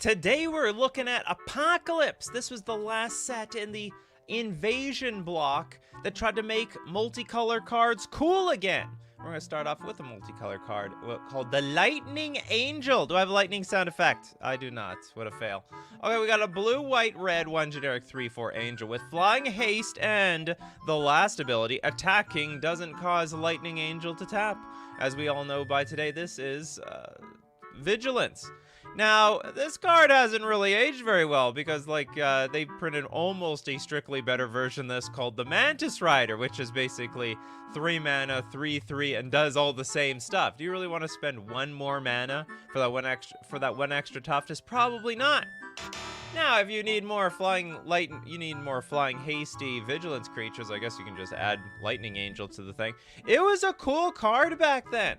Today we're looking at Apocalypse. This was the last set in the invasion block that tried to make multicolor cards cool again. We're going to start off with a multicolor card called the Lightning Angel. Do I have a lightning sound effect? I do not. What a fail. Okay, we got a blue, white, red, one generic 3/4 Angel with Flying Haste and the last ability, Attacking doesn't cause Lightning Angel to tap. As we all know by today, this is Vigilance. Now, this card hasn't really aged very well because, they printed almost a strictly better version of this called the Mantis Rider, which is basically 3 mana, 3/3, and does all the same stuff. Do you really want to spend 1 more mana for that one extra toughness? Probably not. Now, if you need more flying hasty vigilance creatures, I guess you can just add Lightning Angel to the thing. It was a cool card back then.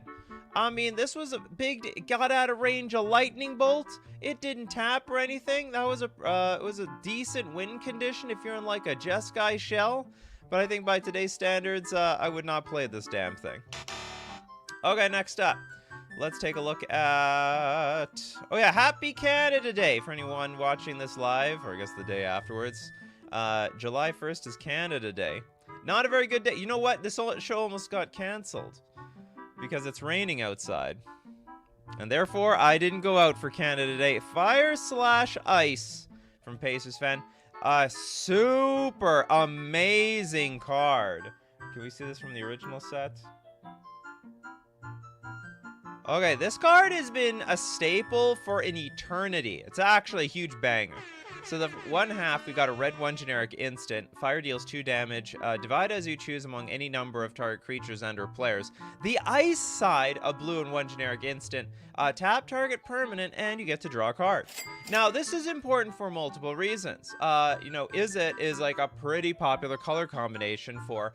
I mean, this was a big, got out of range a lightning bolt. It didn't tap or anything. That was it was a decent win condition if you're in like a Jeskai shell. But I think by today's standards, I would not play this damn thing. Okay, next up. Let's take a look at... Oh yeah, Happy Canada Day for anyone watching this live, or I guess the day afterwards. July 1st is Canada Day. Not a very good day. You know what? This show almost got canceled because it's raining outside. And therefore, I didn't go out for Canada Day. Fire/Ice from Pacers fan. A super amazing card. Can we see this from the original set? Okay, this card has been a staple for an eternity. It's actually a huge banger. So the one half, we got a red 1 generic instant. Fire deals 2 damage. Divide as you choose among any number of target creatures and/or players. The ice side, a blue and 1 generic instant. Tap target permanent, and you get to draw a card. Now, this is important for multiple reasons. It is like a pretty popular color combination for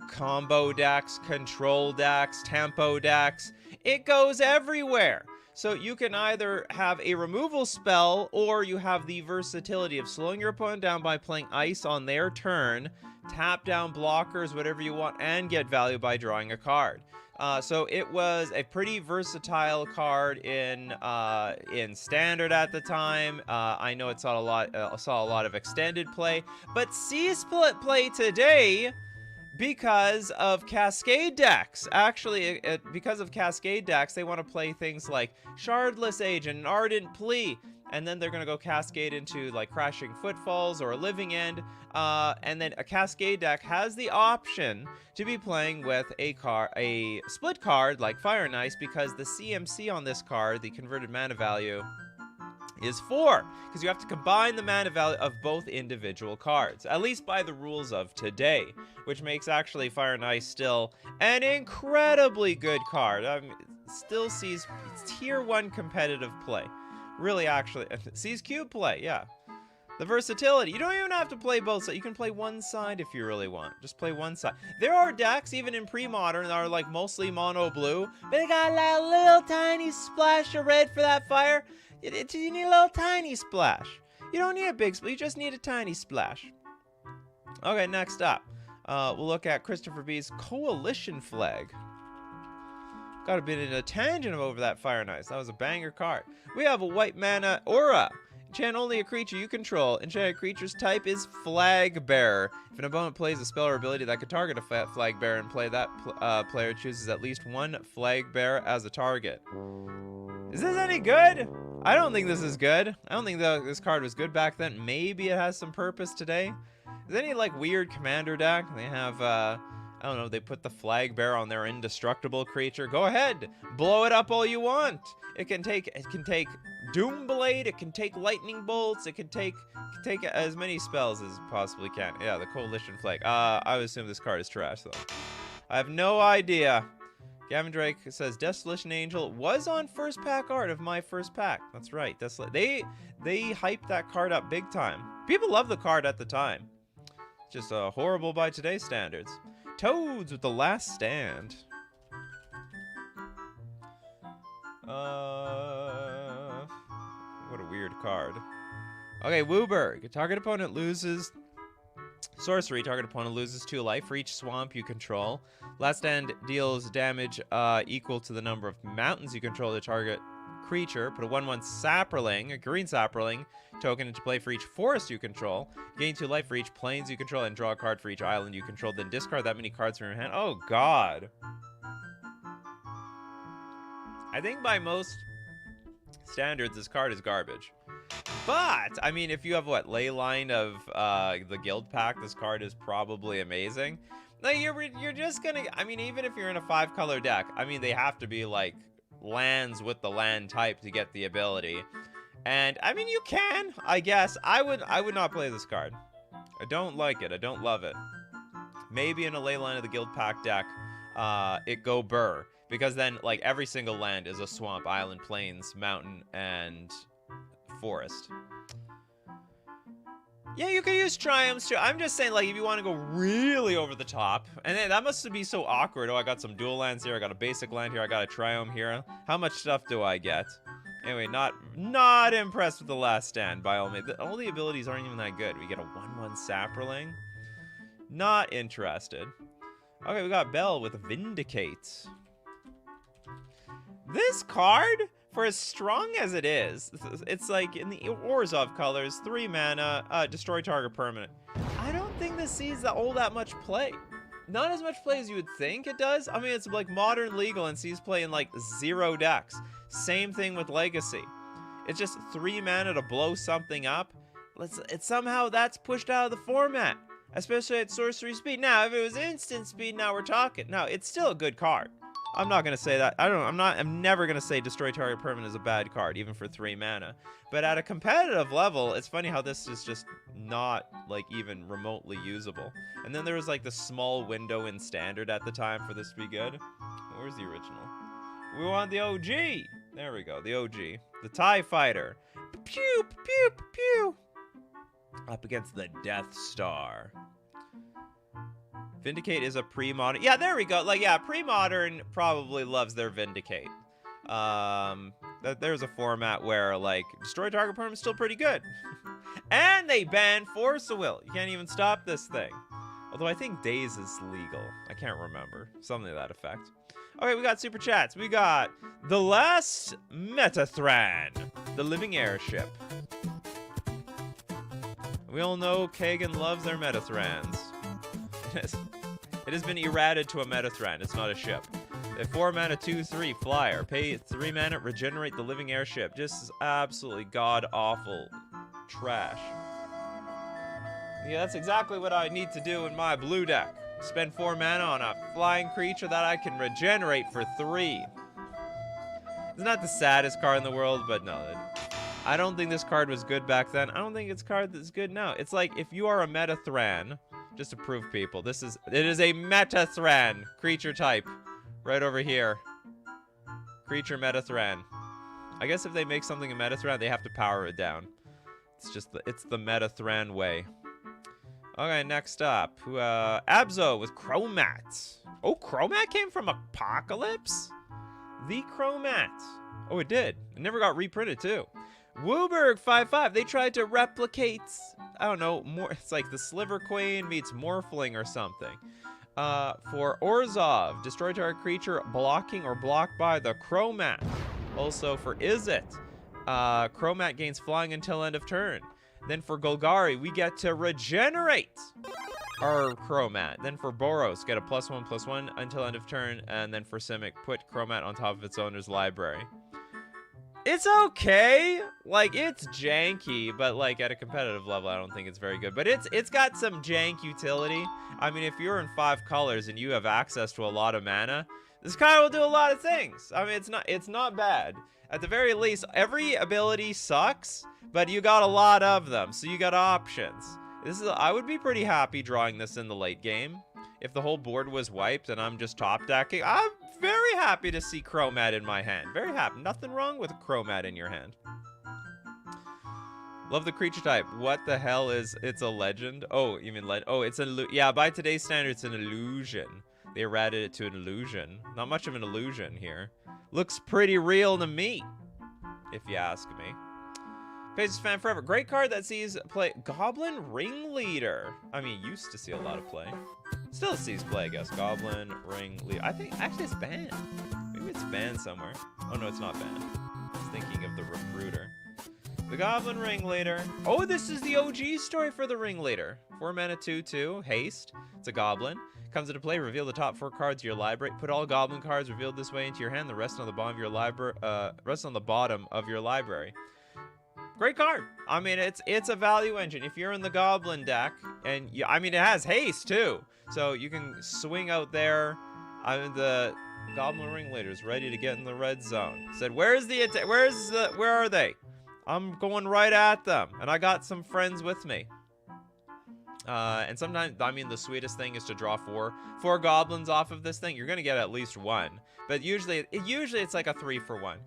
combo decks, control decks, tempo decks. It goes everywhere. So you can either have a removal spell, or you have the versatility of slowing your opponent down by playing ice on their turn, tap down blockers, whatever you want, and get value by drawing a card. So it was a pretty versatile card in standard at the time. I know it saw a lot of extended play, but C-split play today. Because of Cascade decks. Actually, because of Cascade decks, they want to play things like Shardless Agent and Ardent Plea, and then they're going to go Cascade into like Crashing Footfalls or Living End, and then a Cascade deck has the option to be playing with a split card like Fire and Ice, because the CMC on this card, the converted mana value, is 4, because you have to combine the mana value of both individual cards, at least by the rules of today, which makes actually Fire and Ice still an incredibly good card. I mean, still sees tier 1 competitive play. Really, actually, sees cube play, yeah. The versatility. You don't even have to play both sides. You can play one side if you really want. Just play one side. There are decks, even in pre-modern, that are like mostly mono blue, but they got a little tiny splash of red for that fire. You need a little tiny splash. You don't need a big splash, you just need a tiny splash. Okay, next up. We'll look at Christopher B's Coalition Flag. Got a bit in a tangent over that Fire and Ice. That was a banger card. We have a white mana Aura. Enchant only a creature you control. Enchanted creature's type is Flag Bearer. If an opponent plays a spell or ability that could target a Flag Bearer and play that player chooses at least 1 Flag Bearer as a target. Is this any good? I don't think this is good. I don't think this card was good back then. Maybe it has some purpose today. Is there any like weird commander deck? They have I don't know, they put the Flag Bearer on their indestructible creature. Go ahead, blow it up all you want. It can take Doomblade, it can take lightning bolts, it can take as many spells as it possibly can. Yeah, the Coalition Flag. I would assume this card is trash though. I have no idea. Gavin Drake says Desolation Angel was on first pack art of my first pack. That's right. They hyped that card up big time. People loved the card at the time. Just horrible by today's standards. Toads with the Last Stand. What a weird card. Okay, Wooburg. Target opponent loses sorcery. Target opponent loses 2 life for each swamp you control. Last Stand deals damage equal to the number of mountains you control. The target creature. Put a 1/1 sapperling, a green sapperling, token into play for each forest you control. Gain 2 life for each plains you control, and draw a card for each island you control. Then discard that many cards from your hand. Oh, God. I think by most standards, this card is garbage. But, I mean, if you have, what, Leyline of the Guild Pack, this card is probably amazing. Like, you're just gonna... I mean, even if you're in a 5-color deck, I mean, they have to be, like, lands with the land type to get the ability. And, I mean, you can, I guess. I would not play this card. I don't like it. I don't love it. Maybe in a Leyline of the Guild Pack deck, it go Brrrr. Because then, like, every single land is a swamp, island, plains, mountain, and forest. Yeah, you could use Triumphs too. I'm just saying, like, if you want to go really over the top, and then that must be so awkward. Oh, I got some dual lands here, I got a basic land here, I got a Triumph here. How much stuff do I get? Anyway, not impressed with the last stand, by all means. All the abilities aren't even that good. We get a 1/1 sapperling. Not interested. Okay, we got Bell with Vindicate. This card, for as strong as it is, it's like in the Orzhov colors, 3 mana, destroy target permanent. I don't think this sees all that much play. Not as much play as you would think it does. I mean, it's like modern legal and sees play in like 0 decks. Same thing with Legacy. It's just 3 mana to blow something up. Somehow that's pushed out of the format, especially at sorcery speed. Now, if it was instant speed, now we're talking. No, it's still a good card. I'm not gonna say that. I'm never gonna say destroy target permanent is a bad card, even for 3 mana. But at a competitive level, it's funny how this is just not like even remotely usable. And then there was like the small window in standard at the time for this to be good. Where's the original? We want the OG. There we go, the OG, the TIE Fighter. Pew pew pew. Up against the Death Star. Vindicate is a pre-modern. Yeah, there we go. Like, yeah, pre-modern probably loves their Vindicate. There's a format where, like, destroy target permanent is still pretty good. And they banned Force of Will. You can't even stop this thing. Although I think Days is legal. I can't remember. Something to that effect. Okay, we got super chats. We got the last Metathran, the living airship. We all know Kagan loves their Metathrans. It has been errated to a Metathran. It's not a ship. A 4 mana 2/3 flyer. Pay 3 mana, regenerate the living airship. Just absolutely god-awful trash. Yeah, that's exactly what I need to do in my blue deck. Spend 4 mana on a flying creature that I can regenerate for 3. It's not the saddest card in the world, but no. I don't think this card was good back then. I don't think it's a card that's good now. It's like if you are a Metathran, just to prove people, it is a Metathran creature type right over here. Creature Metathran. I guess if they make something a Metathran, they have to power it down. It's the Metathran way. Okay, next up, Abzo with Chromat. Oh, Chromat came from Apocalypse? The Chromat. Oh, it did. It never got reprinted too. Wooberg 5/5. They tried to replicate, I don't know, more. It's like the Sliver Queen meets Morphling or something. For Orzhov, destroy target creature blocking or blocked by the Chromat. Also for Izzet, Chromat gains flying until end of turn. Then for Golgari, we get to regenerate our Chromat. Then for Boros, get a +1/+1 until end of turn. And then for Simic, put Chromat on top of its owner's library. It's okay. Like, it's janky, but like at a competitive level, I don't think it's very good. But it's got some jank utility. I mean, if you're in 5 colors and you have access to a lot of mana, this card will do a lot of things. I mean, it's not bad. At the very least, every ability sucks, but you got a lot of them, so you got options. I would be pretty happy drawing this in the late game. If the whole board was wiped and I'm just top decking, I'm very happy to see Chromat in my hand. Very happy. Nothing wrong with Chromat in your hand. Love the creature type. What the hell is... It's a legend? Oh, you mean oh, it's an... Yeah, by today's standards, it's an illusion. They errated it to an illusion. Not much of an illusion here. Looks pretty real to me, if you ask me. Pages fan forever. Great card that sees play. Goblin Ringleader. I mean, used to see a lot of play. Still sees play, I guess. Goblin Ringleader. I think actually it's banned. Maybe it's banned somewhere. Oh no, it's not banned. thinking of the Recruiter. The Goblin Ringleader. Oh, this is the OG story for the Ringleader. 4 mana, 2/2, haste. It's a goblin. Comes into play, reveal the top 4 cards of your library. Put all goblin cards revealed this way into your hand. The rest on the bottom of your library. Great card. I mean, it's a value engine. If you're in the goblin deck, and I mean, it has haste too, so you can swing out there. The Goblin Ringleader's ready to get in the red zone. Said, where are they? I'm going right at them, and I got some friends with me. And sometimes, I mean, the sweetest thing is to draw four goblins off of this thing. You're gonna get at least one, but usually it's like a 3-for-1.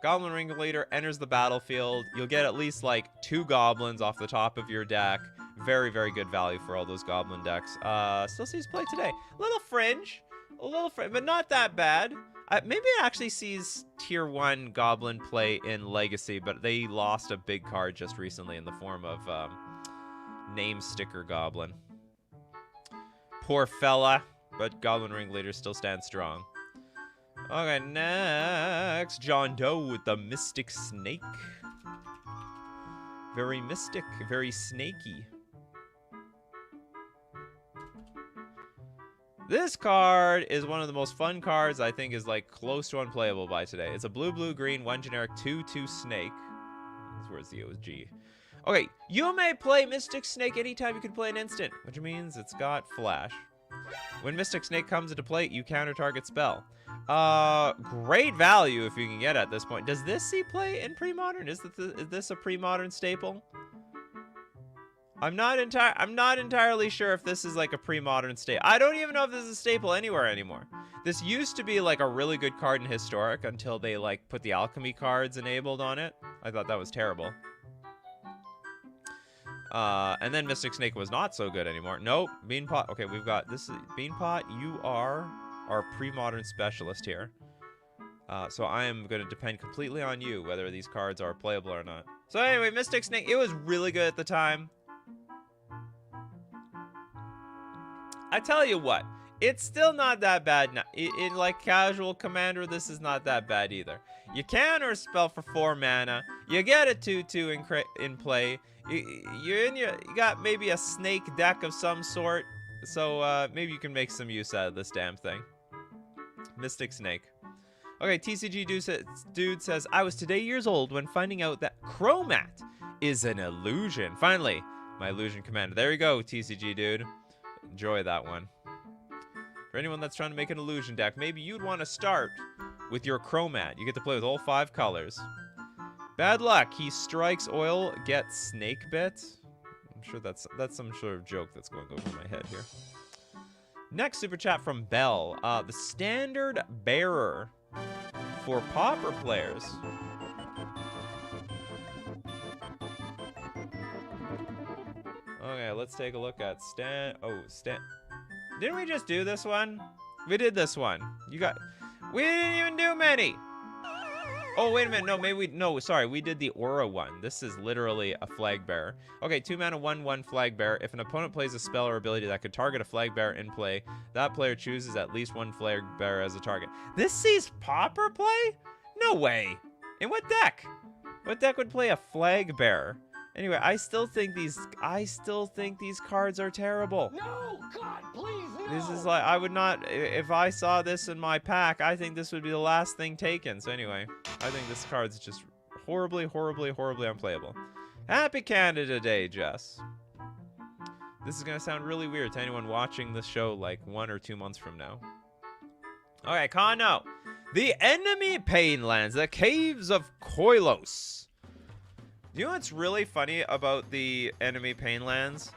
Goblin Ringleader enters the battlefield. You'll get at least like 2 goblins off the top of your deck. Very, very good value for all those goblin decks. Still sees play today. A little fringe, but not that bad. Maybe it actually sees tier 1 goblin play in Legacy, but they lost a big card just recently in the form of Name Sticker Goblin. Poor fella, but Goblin Ringleader still stands strong. Okay, next, John Doe with the Mystic Snake. Very mystic, very snaky. This card is one of the most fun cards I think is like close to unplayable by today. It's a blue-green, 1 generic, 2/2 snake. Where's the OG? Okay, you may play Mystic Snake anytime you can play an instant, which means it's got flash. When Mystic Snake comes into play, you counter target spell. Great value if you can get at this point. Does this see play in pre-modern? Is this a pre-modern staple? I'm not entirely sure if this is like a pre-modern staple. I don't even know if this is a staple anywhere anymore. This used to be like a really good card in Historic until they like put the alchemy cards enabled on it. I thought that was terrible. And then Mystic Snake was not so good anymore. Nope, Beanpot. Okay, we've got this is Beanpot. You are our pre-modern specialist here. So I am going to depend completely on you whether these cards are playable or not. So anyway, Mystic Snake, it was really good at the time. I tell you what, it's still not that bad now. In like casual Commander, this is not that bad either. You counter spell for 4 mana. You get a 2/2 in play. You got maybe a snake deck of some sort. So maybe you can make some use out of this damn thing. Mystic Snake. Okay, TCG dude says, I was today years old when finding out that Chromat is an illusion. Finally, my illusion commander. There you go, TCG dude. Enjoy that one. For anyone that's trying to make an illusion deck, maybe you'd want to start with your Chromat. You get to play with all 5 colors. Bad luck. He strikes oil, gets snake bit. I'm sure that's some sort of joke that's going over my head here. Next super chat from Bell. The standard bearer for Pauper players. Okay, let's take a look at Didn't we just do this one? We did this one. We didn't even do many. Oh, wait a minute. No, sorry. We did the Aura one. This is literally a flag bearer. Okay, 2 mana, 1/1 flag bearer. If an opponent plays a spell or ability that could target a flag bearer in play, that player chooses at least 1 flag bearer as a target. This sees Pauper play? No way. In what deck? What deck would play a flag bearer? Anyway, I still think these cards are terrible. No, God, please, no. This is like, I would not, if I saw this in my pack, I think this would be the last thing taken. So anyway, I think this card's just horribly, horribly, horribly unplayable. Happy Canada Day, Jess. This is gonna sound really weird to anyone watching this show like 1 or 2 months from now. Okay, Kano. The enemy Painlands, the Caves of Koilos. You know what's really funny about the enemy Painlands?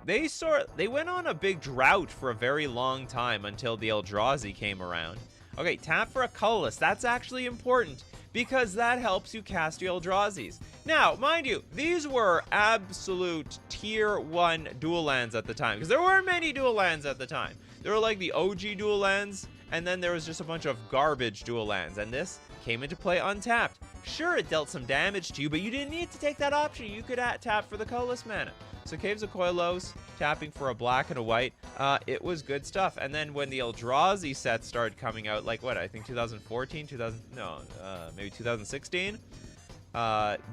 They went on a big drought for a very long time until the Eldrazi came around. Okay, tap for a colorless. That's actually important because that helps you cast your Eldrazi's. Now, mind you, these were absolute tier 1 dual lands at the time because there weren't many dual lands at the time. There were like the OG dual lands, and then there was just a bunch of garbage dual lands, and this came into play untapped. Sure, it dealt some damage to you, but you didn't need to take that option. You could tap for the colorless mana. So Caves of Koilos, tapping for a black and a white, it was good stuff. And then when the Eldrazi sets started coming out, like what, I think 2014, maybe 2016,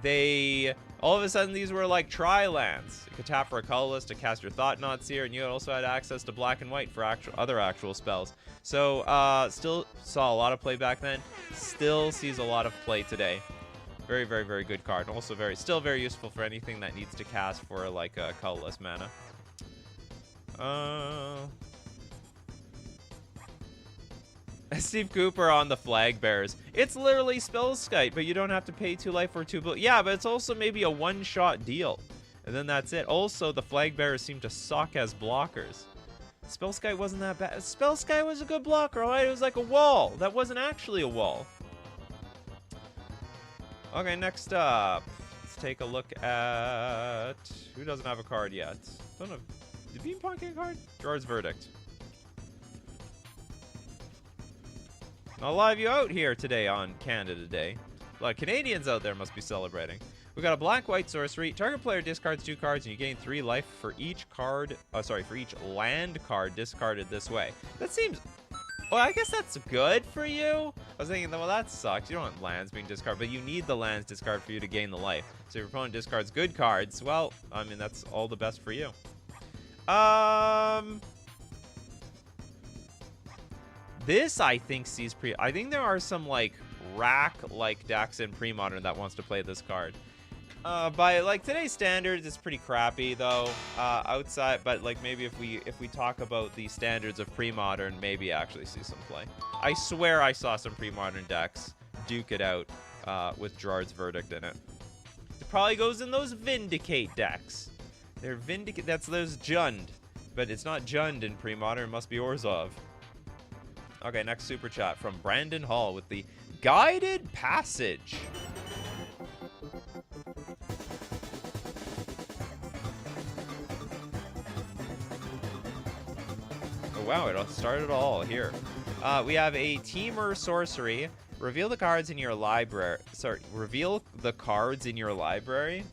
they, all of a sudden, these were like tri-lands. You could tap for a colorless to cast your Thought-Knot Seer, and you also had access to black and white for other actual spells. So, still saw a lot of play back then. Still sees a lot of play today. Very, very, very good card. Also still very useful for anything that needs to cast for like a colorless mana. Steve Cooper on the Flag Bearers. It's literally Spellskite, but you don't have to pay 2 life or 2 blue. Yeah, but it's also maybe a one-shot deal. And then that's it. Also, the Flag Bearers seem to suck as blockers. Spellskite wasn't that bad. Spellskite was a good blocker, right? It was like a wall. That wasn't actually a wall. Okay, next up. Let's take a look at... Who doesn't have a card yet? Don't know. Did Beanpong get a card? Gerard's Verdict. I'll live you out here today on Canada Day. A lot of Canadians out there must be celebrating. We got a black-white sorcery. Target player discards 2 cards, and you gain 3 life for each card. For each land card discarded this way. That seems. Well, I guess that's good for you. I was thinking, well, that sucks. You don't want lands being discarded, but you need the lands discarded for you to gain the life. So if your opponent discards good cards, well, I mean, that's all the best for you. This, I think, sees I think there are some, like, rack-like decks in pre-modern that wants to play this card. By, like, today's standards, it's pretty crappy, though, outside, but, like, maybe if we talk about the standards of pre-modern, maybe actually see some play. I swear I saw some pre-modern decks duke it out, with Gerard's Verdict in it. It probably goes in those Vindicate decks. They're there's Jund, but it's not Jund in pre-modern, it must be Orzhov. Okay, next super chat from Brandon Hall with the Guided Passage. Oh wow, it started all here. We have a Teamer Sorcery. Reveal the cards in your library. Sorry, reveal the cards in your library.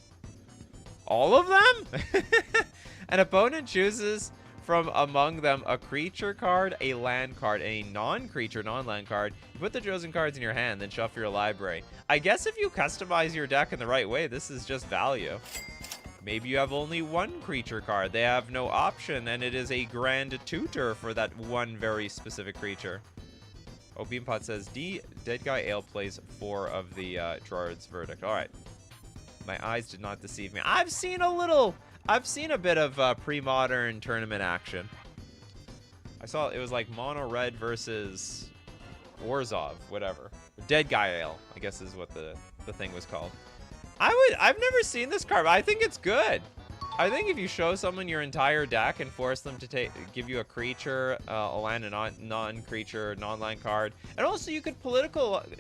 All of them? An opponent chooses from among them a creature card, a land card, and a non-creature, non-land card. You put the chosen cards in your hand, then shuffle your library. I guess if you customize your deck in the right way, this is just value. Maybe you have only one creature card. They have no option, and it is a grand tutor for that one very specific creature. Oh, Beanpot says, Dead Guy Ale plays 4 of the Gerard's Verdict. All right. My eyes did not deceive me. I've seen a bit of pre-modern tournament action. I saw it was like Mono Red versus Orzhov, whatever. Dead Guy Ale, I guess is what the thing was called. I've never seen this card, but I think it's good. I think if you show someone your entire deck and force them to give you a creature, a land, a non-creature, non-land card, and also you could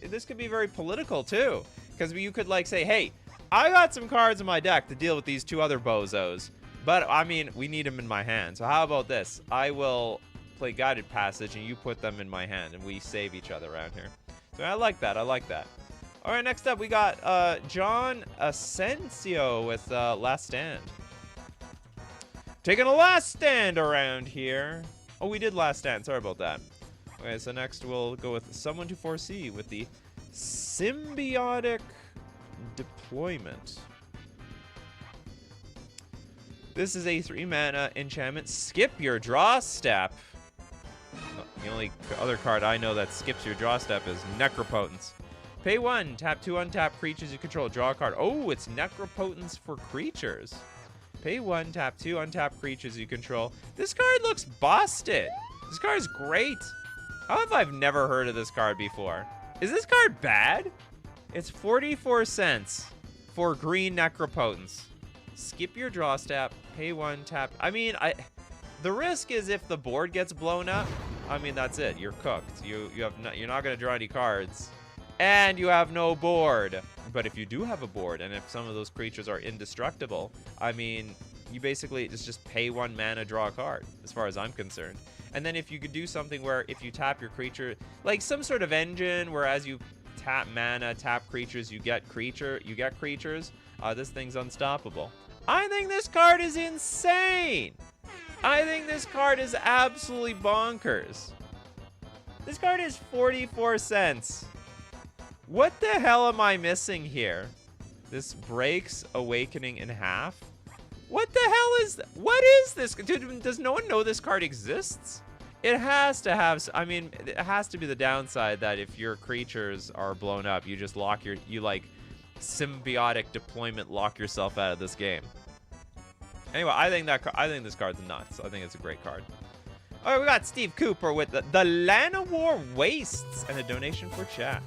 this could be very political too, because you could like say, hey, I got some cards in my deck to deal with these 2 other bozos, but I mean, we need them in my hand. So how about this? I will play Guided Passage and you put them in my hand and we save each other around here. So I like that. I like that. All right, next up we got John Asensio with Last Stand. Taking a last stand around here. Oh, we did Last Stand. Sorry about that. Okay, so next we'll go with Someone to Foresee with the Symbiotic Deployment. This is a 3-mana enchantment. Skip your draw step. The only other card I know that skips your draw step is Necropotence. Pay 1, tap 2 untap creatures you control. Draw a card. Oh, it's Necropotence for creatures. Pay 1, tap 2 untap creatures you control. This card looks busted. This card is great. How have I never heard of this card before? Is this card bad? It's 44 cents for green Necropotence. Skip your draw step, pay 1, tap. I mean, the risk is if the board gets blown up, I mean, that's it. You're cooked. You're not going to draw any cards. And you have no board. But if you do have a board, and if some of those creatures are indestructible, I mean, you basically just pay 1 mana, draw a card, as far as I'm concerned. And then if you could do something where if you tap your creature, like some sort of engine where as you tap mana, tap creatures, you get creatures. This thing's unstoppable. I think this card is insane. I think this card is absolutely bonkers. This card is 44 cents. What the hell am I missing here? This breaks Awakening in half. What the hell is what is this? Dude, does no one know this card exists? It has to have, I mean, it has to be the downside that if your creatures are blown up, you just lock you like symbiotic deployment lock yourself out of this game. Anyway, I think this card's nuts. I think it's a great card. All right, we got Steve Cooper with the Llanowar Wastes and a donation for chat.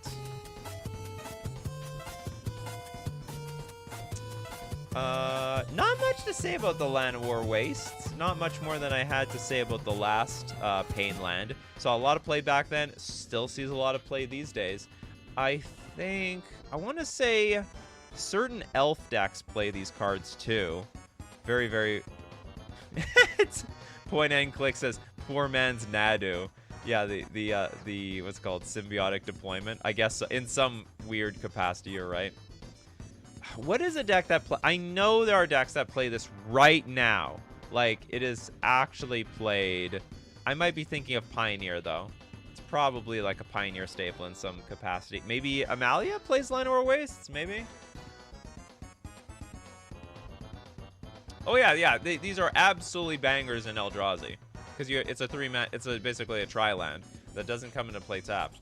Not much to say about the Llanowar Wastes. Not much more than I had to say about the last Painland. Saw a lot of play back then. Still sees a lot of play these days. I want to say certain elf decks play these cards too. Very, very... Point and click says, poor man's Nadu. Yeah, the what's it called, symbiotic deployment. I guess in some weird capacity, you're right. What is a deck that play? I know there are decks that play this right now. Like, it is actually played. I might be thinking of Pioneer, though. It's probably like a Pioneer staple in some capacity. Maybe Amalia plays Llanowar Wastes? Maybe? Oh, yeah. These are absolutely bangers in Eldrazi. Because it's a 3-mana, it's basically a tri-land that doesn't come into play tapped.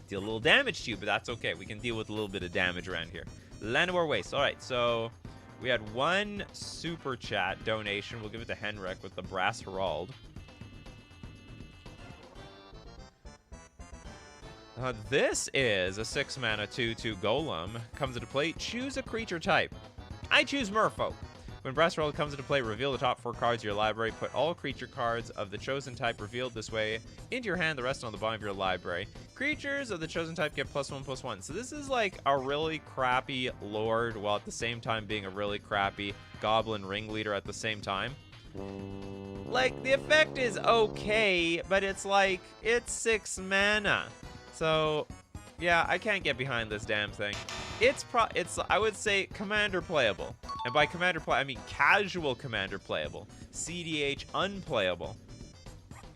Deal a little damage to you, but that's okay. We can deal with a little bit of damage around here. Llanowar Waste. All right, so we had one super chat donation. We'll give it to Henrik with the Brass Herald. This is a 6-mana 2/2 Golem. Comes into play. Choose a creature type. I choose Merfolk. When Brass Herald comes into play, reveal the top 4 cards of your library. Put all creature cards of the chosen type revealed this way into your hand, the rest on the bottom of your library. Creatures of the chosen type get +1/+1. So this is like a really crappy Lord, while at the same time being a really crappy Goblin Ringleader at the same time. Like, the effect is okay, but it's like, it's 6 mana. So, yeah, I can't get behind this damn thing. It's I would say Commander playable. And by Commander play, I mean casual Commander playable. CDH unplayable.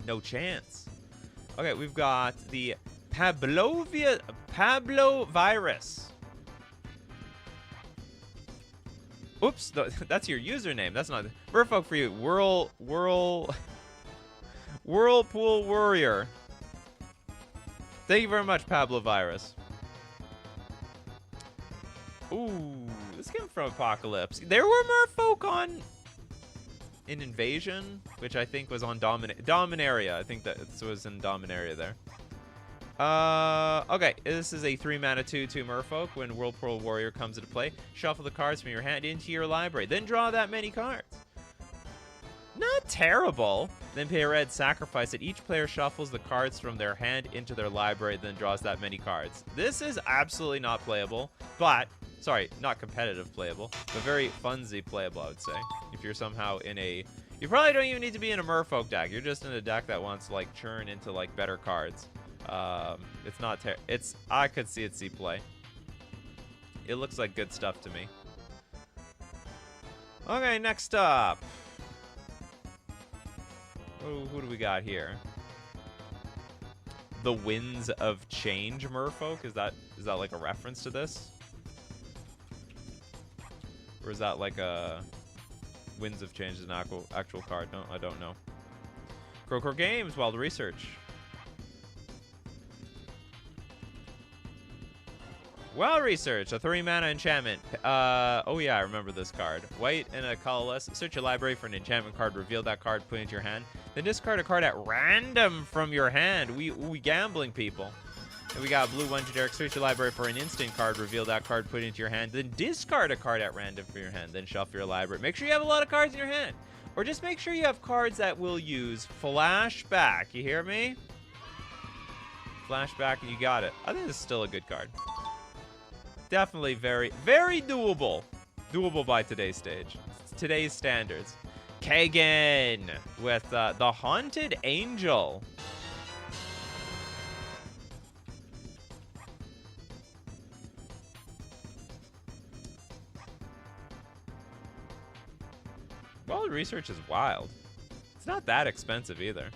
No chance. Okay, we've got the Pablo Virus. Oops, that's your username. That's not Merfolk for you. Whirlpool Warrior. Thank you very much, Pablo Virus. Ooh, this came from Apocalypse. There were Merfolk in Invasion, which I think was on Dominaria. I think that it was in Dominaria there. Okay, this is a 3-mana 2/2 Merfolk. When Whirlpool Warrior comes into play, shuffle the cards from your hand into your library. Then draw that many cards. Not terrible. Then pay a red, sacrifice it. Each player shuffles the cards from their hand into their library, then draws that many cards. This is absolutely not playable, but, sorry, not competitive playable, but very funsy playable, I would say. If you're somehow in a, you probably don't even need to be in a Merfolk deck. You're just in a deck that wants to, like, churn into, like, better cards. It's not I could see it play. It looks like good stuff to me. Okay, next up. Who do we got here? The Winds of Change Merfolk? Is that like a reference to this? Or is that like a Winds of Change is an actual card? No, I don't know. Crowcore Games, Wild Research. Wild Research, a 3-mana enchantment. Oh yeah, I remember this card. White and a colorless. Search your library for an enchantment card. Reveal that card, put it into your hand. Then discard a card at random from your hand. We gambling people. And we got blue 1 generic. Search your library for an instant card. Reveal that card, put it into your hand. Then discard a card at random from your hand. Then shuffle your library. Make sure you have a lot of cards in your hand. Or just make sure you have cards that will use flashback. You hear me? Flashback, and you got it. I think this is still a good card. Definitely very, very doable. Doable by today's standards. Kagan with the Haunted Angel. Well, research is wild. It's not that expensive either.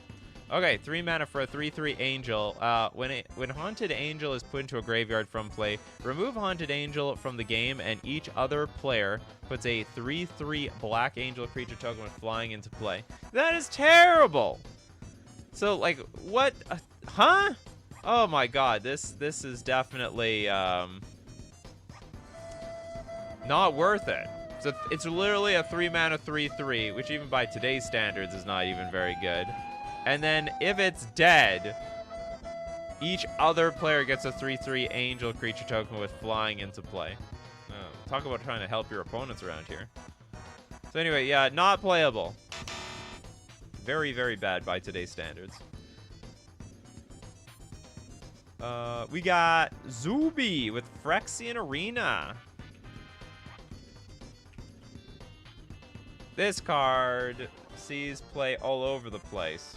Okay, 3 mana for a 3/3 Angel. When Haunted Angel is put into a graveyard from play, remove Haunted Angel from the game, and each other player puts a 3/3 Black Angel creature token with flying into play. That is terrible! So, like, what? Huh? Oh my god, this is definitely, not worth it. So it's literally a 3 mana 3/3, which even by today's standards is not even very good. And then if it's dead, each other player gets a 3/3 Angel creature token with flying into play. Talk about trying to help your opponents around here. So anyway, yeah, not playable. Very, very bad by today's standards. We got Zuby with Phyrexian Arena. This card sees play all over the place.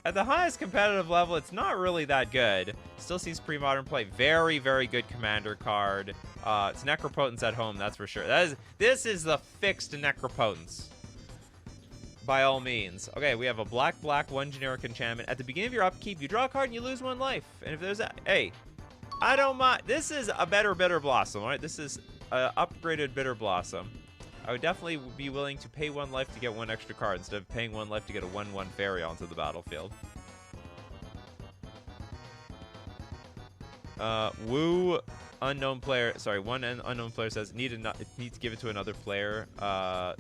At the highest competitive level, it's not really that good. Still sees pre-modern play. Very, very good commander card. It's Necropotence at home, that's for sure. This is the fixed Necropotence. By all means. Okay, we have a black, 1 generic enchantment. At the beginning of your upkeep, you draw a card and you lose 1 life. And if there's a... Hey, I don't mind. This is a better Bitter Blossom, right? This is an upgraded Bitter Blossom. I would definitely be willing to pay 1 life to get 1 extra card instead of paying 1 life to get a 1/1 fairy onto the battlefield. Woo unknown player. Sorry, one unknown player says need to give it to another player,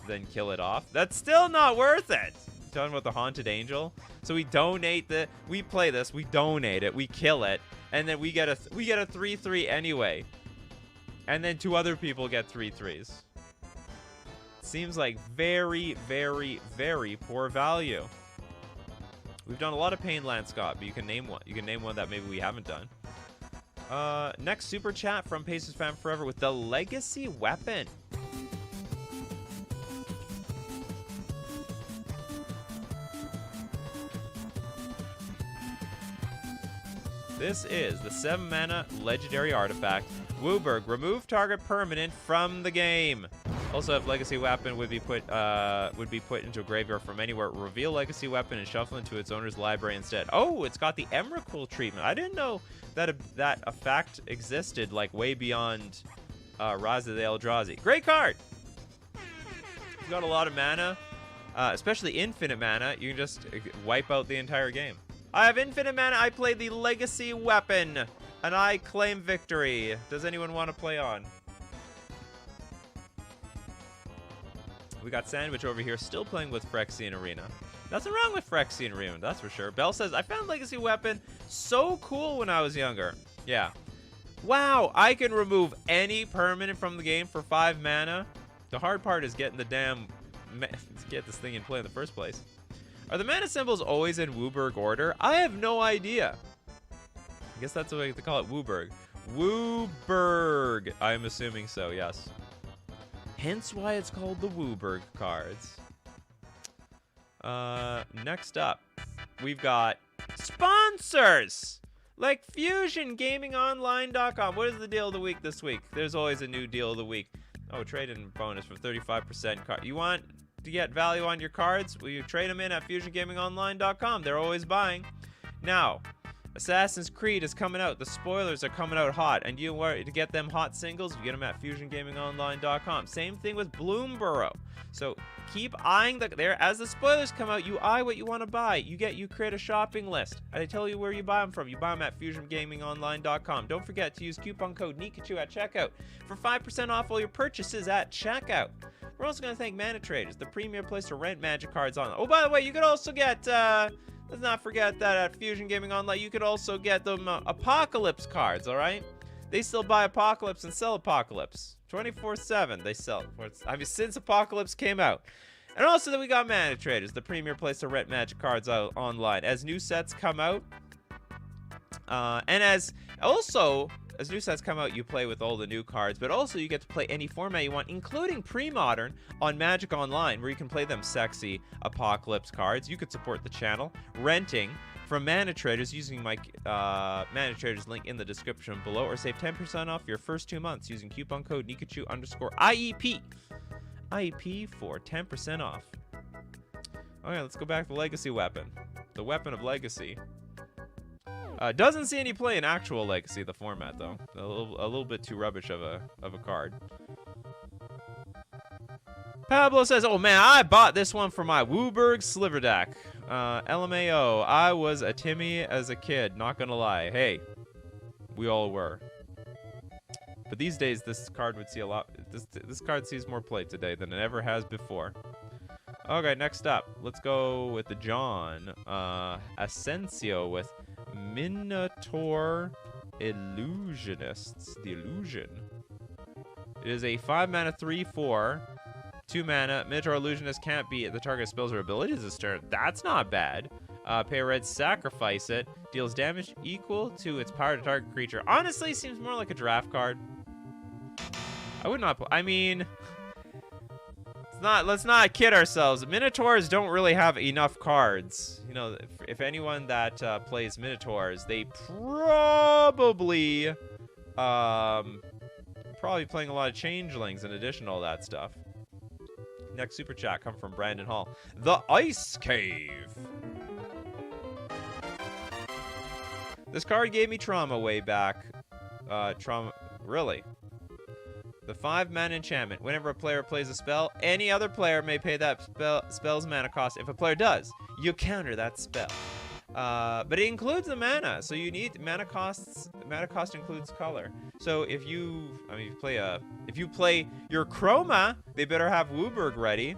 then kill it off. That's still not worth it. Talking about the Haunted Angel. So we donate we play this, we donate it, we kill it, and then we get a 3/3 anyway. And then 2 other people get 3/3s. Seems like very, very, very poor value. We've done a lot of Painland, Scott, but you can name one. You can name one that maybe we haven't done. Next super chat from Pacers Fan Forever with the Legacy Weapon. This is the 7 mana legendary artifact. Wooburg, remove target permanent from the game. Also, if Legacy Weapon would be put into a graveyard from anywhere, reveal Legacy Weapon and shuffle into its owner's library instead. Oh, it's got the Emrakul treatment. I didn't know that that effect existed like way beyond Rise of the Eldrazi. Great card. You've got a lot of mana, especially infinite mana. You can just wipe out the entire game. I have infinite mana. I play the Legacy Weapon, and I claim victory. Does anyone want to play on? We got Sandwich over here still playing with Phyrexian Arena. Nothing wrong with Phyrexian Arena, that's for sure. Bell says, I found Legacy Weapon so cool when I was younger. Yeah. Wow, I can remove any permanent from the game for 5 mana. The hard part is getting the damn... get this thing in play in the first place. Are the mana symbols always in Wooburg order? I have no idea. I guess that's the way to call it, Wooburg. Wooburg. I'm assuming so, yes. Hence why it's called the Wooburg cards. Next up, we've got sponsors like FusionGamingOnline.com. What is the deal of the week this week? There's always a new deal of the week. Oh, trade-in bonus for 35% card. You want to get value on your cards? Well, you trade them in at FusionGamingOnline.com. They're always buying. Now, Assassin's Creed is coming out. The spoilers are coming out hot, and you want to get them hot singles, you get them at FusionGamingOnline.com. Same thing with Bloomborough. So keep eyeing as the spoilers come out. You eye what you want to buy. You create a shopping list. I tell you where you buy them from. You buy them at FusionGamingOnline.com. Don't forget to use coupon code Nikachu at checkout for 5% off all your purchases at checkout. We're also going to thank Mana Traders, the premier place to rent Magic cards on. Oh, by the way, you could also get. Let's not forget that at Fusion Gaming Online, you could also get them Apocalypse cards, all right? They still buy Apocalypse and sell Apocalypse. 24/7 they sell. I mean, since Apocalypse came out. And also that we got Mana Traders, the premier place to rent Magic cards out online. As new sets come out, and as new sets come out, you play with all the new cards, but also you get to play any format you want, including pre-modern on Magic Online, where you can play them sexy Apocalypse cards. You could support the channel renting from Mana Traders using my Mana Traders link in the description below, or save 10% off your first 2 months using coupon code Nikachu_IEP. IP for 10% off. Okay, let's go back to the Legacy weapon. The weapon of Legacy. Doesn't see any play in actual Legacy, the format, though. A little bit too rubbish of a card. Pablo says, oh man, I bought this one for my Wooburg Sliver deck. LMAO, I was a Timmy as a kid, not gonna lie. Hey, we all were. But these days, this card would see a lot. This card sees more play today than it ever has before. Okay, next up, let's go with the John. Asensio with Minotaur Illusionists. The Illusion. It is a 5-mana 3/4. 2 mana. Minotaur Illusionist can't beat the target spells or abilities this turn. That's not bad. Pay a red, sacrifice it. Deals damage equal to its power to target creature. Honestly, seems more like a draft card. I would not. I mean, it's not. Let's not kid ourselves. Minotaurs don't really have enough cards. You know, if anyone that plays Minotaurs, they probably playing a lot of changelings in addition to all that stuff. Next super chat come from Brandon Hall. The Ice Cave. This card gave me trauma way back. Trauma, really. The 5-mana enchantment. Whenever a player plays a spell, any other player may pay that spell's mana cost. If a player does, you counter that spell. But it includes the mana, so you need mana costs. Mana cost includes color. So if you play your Chroma, they better have Wooburg ready.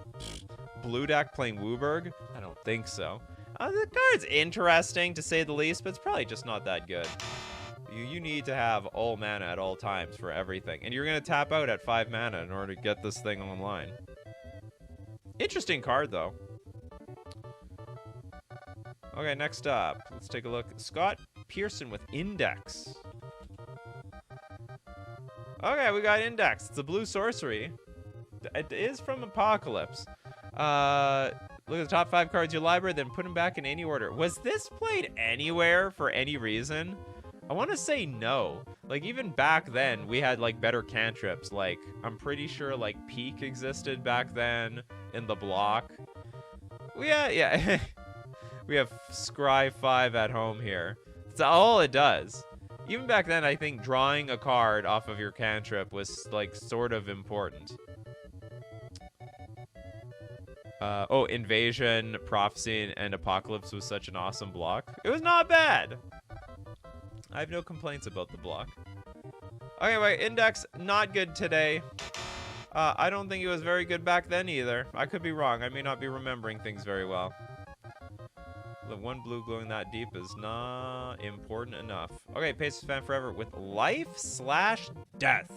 Blue deck playing Wooburg? I don't think so. The card's interesting to say the least, but it's probably just not that good. You need to have all mana at all times for everything, and you're gonna tap out at 5 mana in order to get this thing online. Interesting card though. Okay, next up, let's take a look. Scott Pearson with Index. Okay, we got Index. It's a blue sorcery. It is from Apocalypse. Look at the top 5 cards in your library, then put them back in any order. Was this played anywhere for any reason? I want to say no. Like, even back then, we had, like, better cantrips. Like, I'm pretty sure, like, Peak existed back then in the block. Yeah. We have Scry 5 at home here. That's all it does. Even back then, I think drawing a card off of your cantrip was, like, sort of important. Oh, Invasion, Prophecy, and Apocalypse was such an awesome block. It was not bad. I have no complaints about the block. Anyway, Index, not good today. I don't think it was very good back then either. I could be wrong. I may not be remembering things very well. The one blue glowing that deep is not important enough. Okay, Pace fan forever with Life/Death.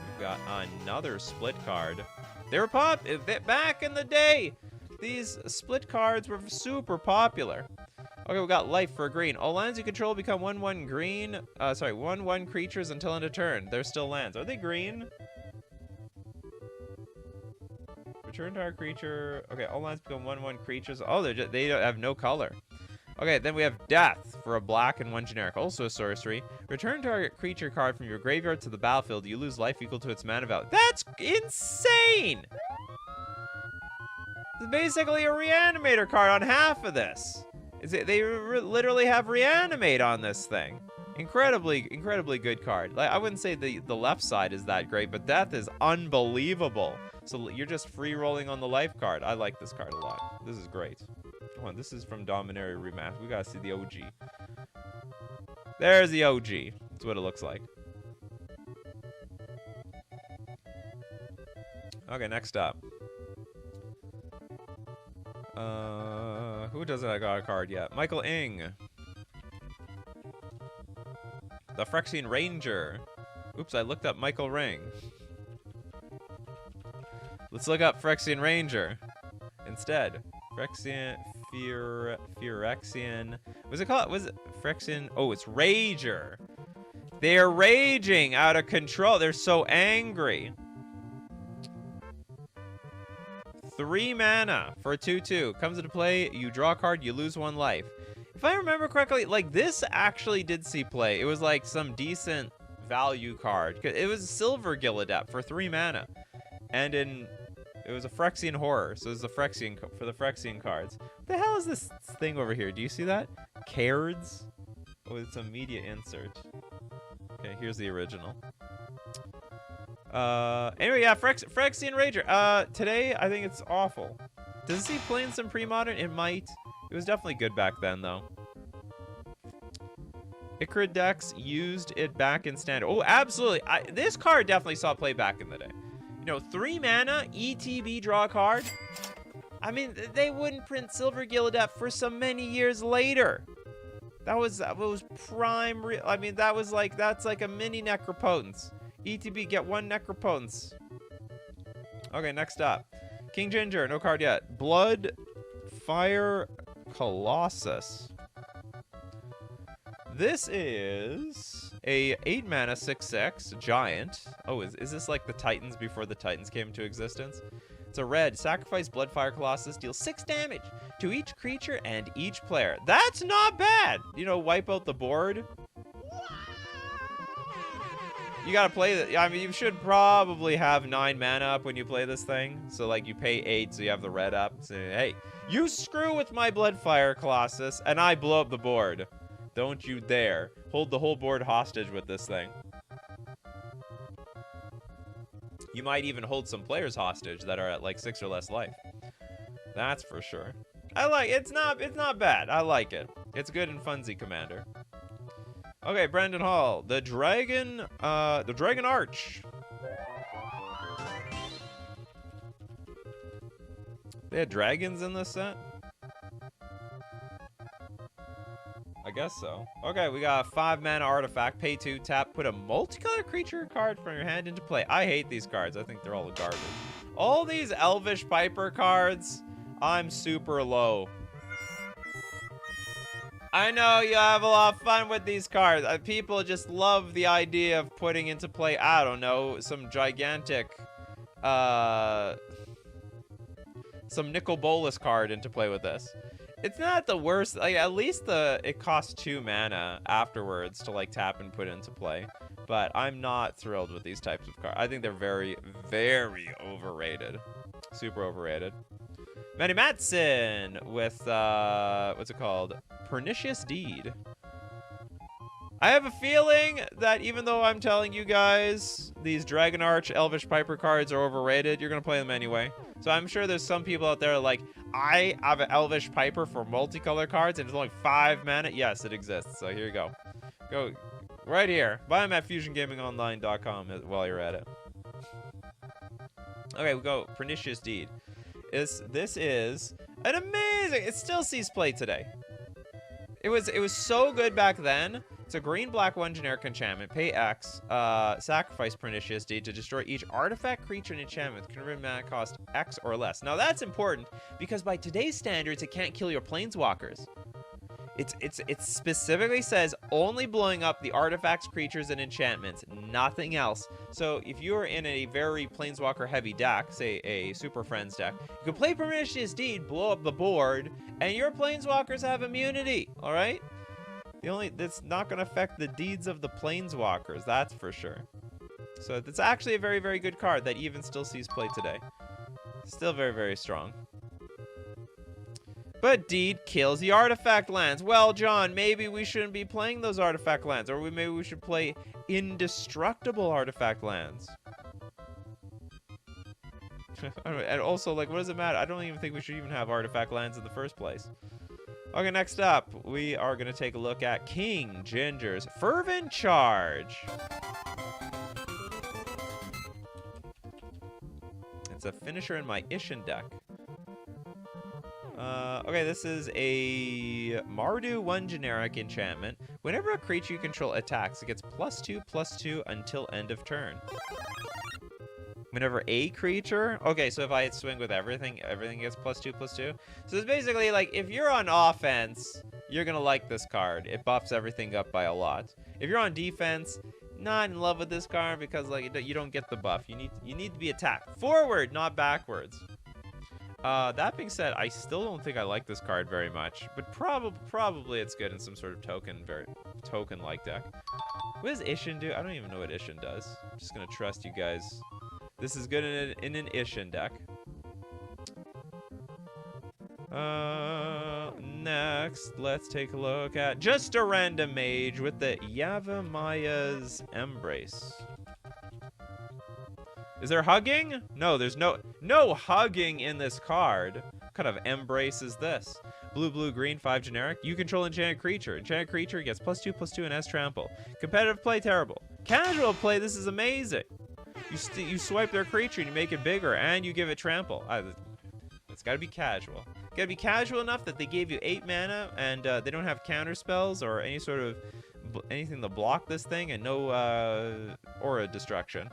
We've got another split card. They were back in the day. These split cards were super popular. Okay, we got Life for green. All lands you control become 1/1 green. 1/1 creatures until end of turn. They're still lands. Are they green? Return to our creature. Okay, all lands become 1/1 creatures. Oh, they have no color. Okay, then we have Death for a black and 1 generic. Also a sorcery. Return target creature card from your graveyard to the battlefield. You lose life equal to its mana value. That's insane! It's basically a reanimator card on half of this. They literally have reanimate on this thing. Incredibly good card. Like, I wouldn't say the left side is that great, but Death is unbelievable. So you're just free rolling on the life card. I like this card a lot. This is great. Come on, this is from Dominaria Remastered. We gotta see the OG. There's the OG. That's what it looks like. Okay, next up. Who doesn't got a card yet? Michael Ing. The Phyrexian Ranger. Oops, I looked up Michael Ring. Let's look up Phyrexian Ranger instead. Phyrexian. What's it called? Was it Phyrexian? Oh, it's Rager. They're raging out of control. They're so angry. 3 mana for a 2/2. Comes into play, you draw a card, you lose 1 life. If I remember correctly, like, this actually did see play. It was like some decent value card. It was a Silver Gilladept for 3 mana. And it was a Phyrexian Horror, so it was the Phyrexian for the Phyrexian cards. What the hell is this thing over here? Do you see that? Cards? Oh, it's a media insert. Okay, here's the original. Anyway, yeah, Phyrexian Rager. Today, I think it's awful. Does it see play in some pre-modern? It might. It was definitely good back then, though. Icarid decks used it back in standard. Oh, absolutely. This card definitely saw play back in the day. You know, 3 mana, ETB draw a card. I mean, they wouldn't print Silver Gilladept for so many years later. That was prime. I mean, that's like a mini Necropotence. ETB, get 1 Necropotence. Okay, next up. King Ginger, no card yet. Blood Fire Colossus. This is a 8 mana 6/6 giant. Oh, is this like the Titans before the Titans came into existence? It's a red. Sacrifice Bloodfire Colossus. Deals 6 damage to each creature and each player. That's not bad. You know, wipe out the board. You gotta play that. I mean, you should probably have 9 mana up when you play this thing. So, like, you pay 8, so you have the red up. So, hey, you screw with my Bloodfire Colossus, and I blow up the board. Don't you dare. Hold the whole board hostage with this thing. You might even hold some players hostage that are at like 6 or less life. That's for sure. I like it's not bad. I like it. It's good in Funsy Commander. Okay, Brandon Hall. The Dragon Arch. They had dragons in this set? I guess so. Okay, we got a 5 mana artifact. Pay 2, tap, put a multicolor creature card from your hand into play. I hate these cards. I think they're all garbage. All these Elvish Piper cards, I'm super low. I know you have a lot of fun with these cards. People just love the idea of putting into play, I don't know, some gigantic, some Nicol Bolas card into play with this. It's not the worst. Like, at least it costs 2 mana afterwards to like tap and put into play. But I'm not thrilled with these types of cards. I think they're very, very overrated. Super overrated. Manny Matson with what's it called? Pernicious Deed. I have a feeling that even though I'm telling you guys these Dragon Arch Elvish Piper cards are overrated, you're gonna play them anyway. So I'm sure there's some people out there like, I have an Elvish Piper for multicolor cards and it's only 5 mana. Yes, it exists. So here you go. Go right here. Buy them at fusiongamingonline.com while you're at it. Okay, we go. Pernicious Deed. This is an amazing. It still sees play today. It was so good back then. It's a green-black 1 generic enchantment. Pay X. Sacrifice Pernicious Deed to destroy each artifact, creature, and enchantment with converted mana cost X or less. Now that's important because by today's standards, it can't kill your planeswalkers. It specifically says only blowing up the artifacts, creatures, and enchantments, nothing else. So if you're in a very planeswalker-heavy deck, say a Super Friends deck, you can play Pernicious Deed, blow up the board, and your planeswalkers have immunity. All right. That's not going to affect the deeds of the planeswalkers, that's for sure. So it's actually a very, very good card that even still sees play today. Still very, very strong. But Deed kills the artifact lands. Well, John, maybe we shouldn't be playing those artifact lands, or maybe we should play indestructible artifact lands. And also, like, what does it matter? I don't even think we should even have artifact lands in the first place. Okay, next up, we are going to take a look at King Ginger's Fervent Charge. It's a finisher in my Ishin deck. Okay, this is a Mardu 1 generic enchantment. Whenever a creature you control attacks, it gets +2/+2 until end of turn. Whenever a creature... Okay, so if I swing with everything gets +2/+2. So it's basically like, if you're on offense, you're going to like this card. It buffs everything up by a lot. If you're on defense, not in love with this card because like you don't get the buff. You need to be attacked forward, not backwards. That being said, I still don't think I like this card very much, but probably it's good in some sort of token-like deck. What does Ishin do? I don't even know what Ishin does. I'm just gonna trust you guys. This is good in an Ishin deck. Next, let's take a look at just a random mage with the Yavimaya Embrace. Is there hugging? No, there's no hugging in this card. What kind of embrace is this? Blue, blue, green, 5 generic. You control enchanted creature. Enchanted creature gets +2/+2 and has trample. Competitive play, terrible. Casual play, this is amazing. You swipe their creature and you make it bigger and you give it trample. It's gotta be casual. Gotta be casual enough that they gave you 8 mana and they don't have counter spells or any sort of anything to block this thing and no aura destruction.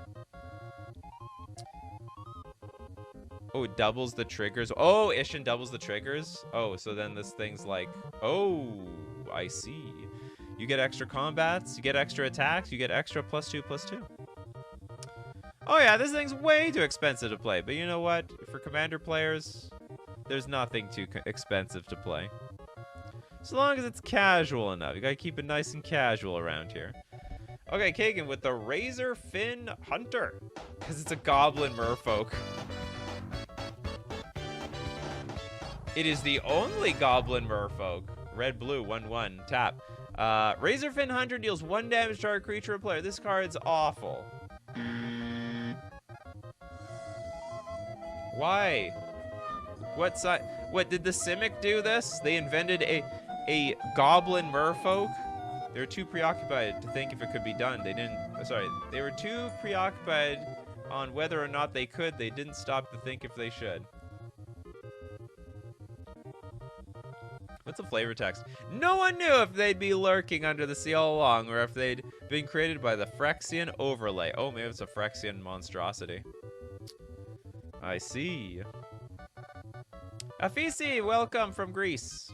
Oh, it doubles the triggers. Oh, Ishin doubles the triggers. Oh, so then this thing's like, oh, I see. You get extra combats, you get extra attacks, you get extra +2/+2. Oh yeah, this thing's way too expensive to play. But you know what? For commander players, there's nothing too expensive to play. So long as it's casual enough. You gotta keep it nice and casual around here. Okay, Kagan with the Razor Fin Hunter. Because it's a goblin merfolk. It is the only goblin merfolk. Red, blue, 1/1, tap. Razorfin Hunter deals 1 damage to our creature or player. This card's awful. Why? What did the Simic do this? They invented a goblin merfolk? They were too preoccupied to think if it could be done. They didn't. Sorry, they were too preoccupied on whether or not they could. They didn't stop to think if they should. What's the flavor text? No one knew if they'd be lurking under the sea all along or if they'd been created by the Phyrexian overlay. Oh, maybe it's a Phyrexian monstrosity. I see. Afisi, welcome from Greece.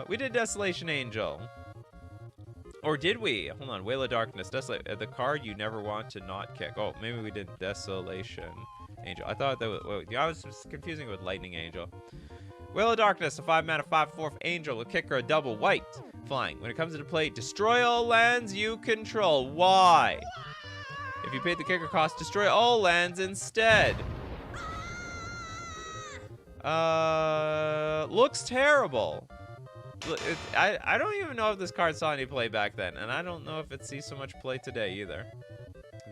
We did Desolation Angel. Or did we? Hold on, Whale of Darkness. The card you never want to not kick. Oh, maybe we did Desolation Angel. I thought that was... I was just confusing it with Lightning Angel. Whale of Darkness, a 5 mana 5/4 angel with kicker a double white. Flying. When it comes into play, destroy all lands you control. Why? If you paid the kicker cost, destroy all lands instead. Looks terrible. I don't even know if this card saw any play back then, and I don't know if it sees so much play today either.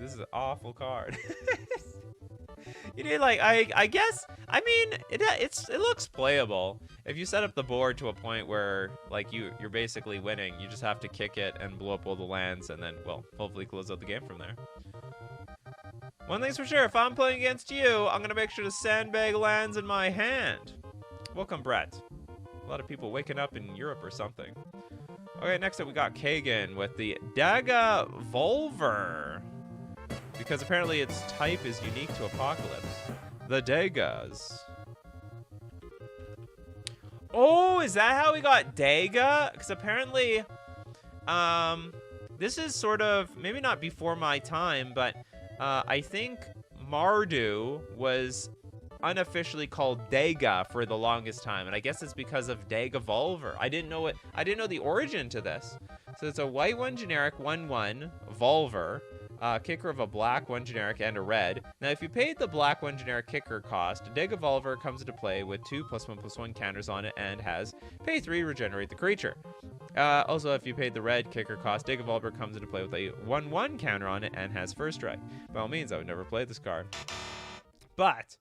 This is an awful card. You need like I guess I mean it looks playable if you set up the board to a point where like you're basically winning. You just have to kick it and blow up all the lands and then well hopefully close out the game from there. One thing's for sure, if I'm playing against you, I'm gonna make sure to sandbag lands in my hand. Welcome, Brett. A lot of people waking up in Europe or something. Okay, next up we got Kagan with the Daga Volver. Because apparently its type is unique to Apocalypse. The Dagas. Oh, is that how we got Daga? Because apparently, this is sort of, maybe not before my time, but I think Mardu was unofficially called Daga for the longest time. And I guess it's because of Daga Volver. I didn't know the origin to this. So it's a white 1 generic, 1/1, Volver. Kicker of a black 1 generic and a red. Now, if you paid the black 1 generic kicker cost, Daga Volver comes into play with 2 +1/+1 counters on it and has pay 3, regenerate the creature. Also, if you paid the red kicker cost, Daga Volver comes into play with a 1/1 counter on it and has first strike. By all means, I would never play this card. But,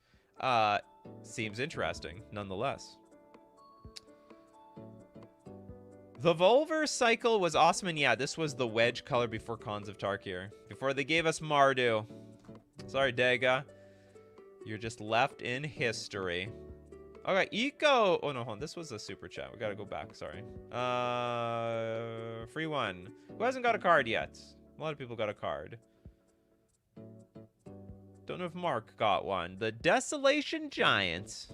seems interesting, nonetheless. The Volver cycle was awesome, and yeah, this was the wedge color before Khans of Tarkir. Before they gave us Mardu. Sorry, Daga. You're just left in history. Okay, Eco. Oh, no, hold on. This was a super chat. We gotta go back, sorry. Free one. Who hasn't got a card yet? A lot of people got a card. Don't know if Mark got one. The Desolation Giant.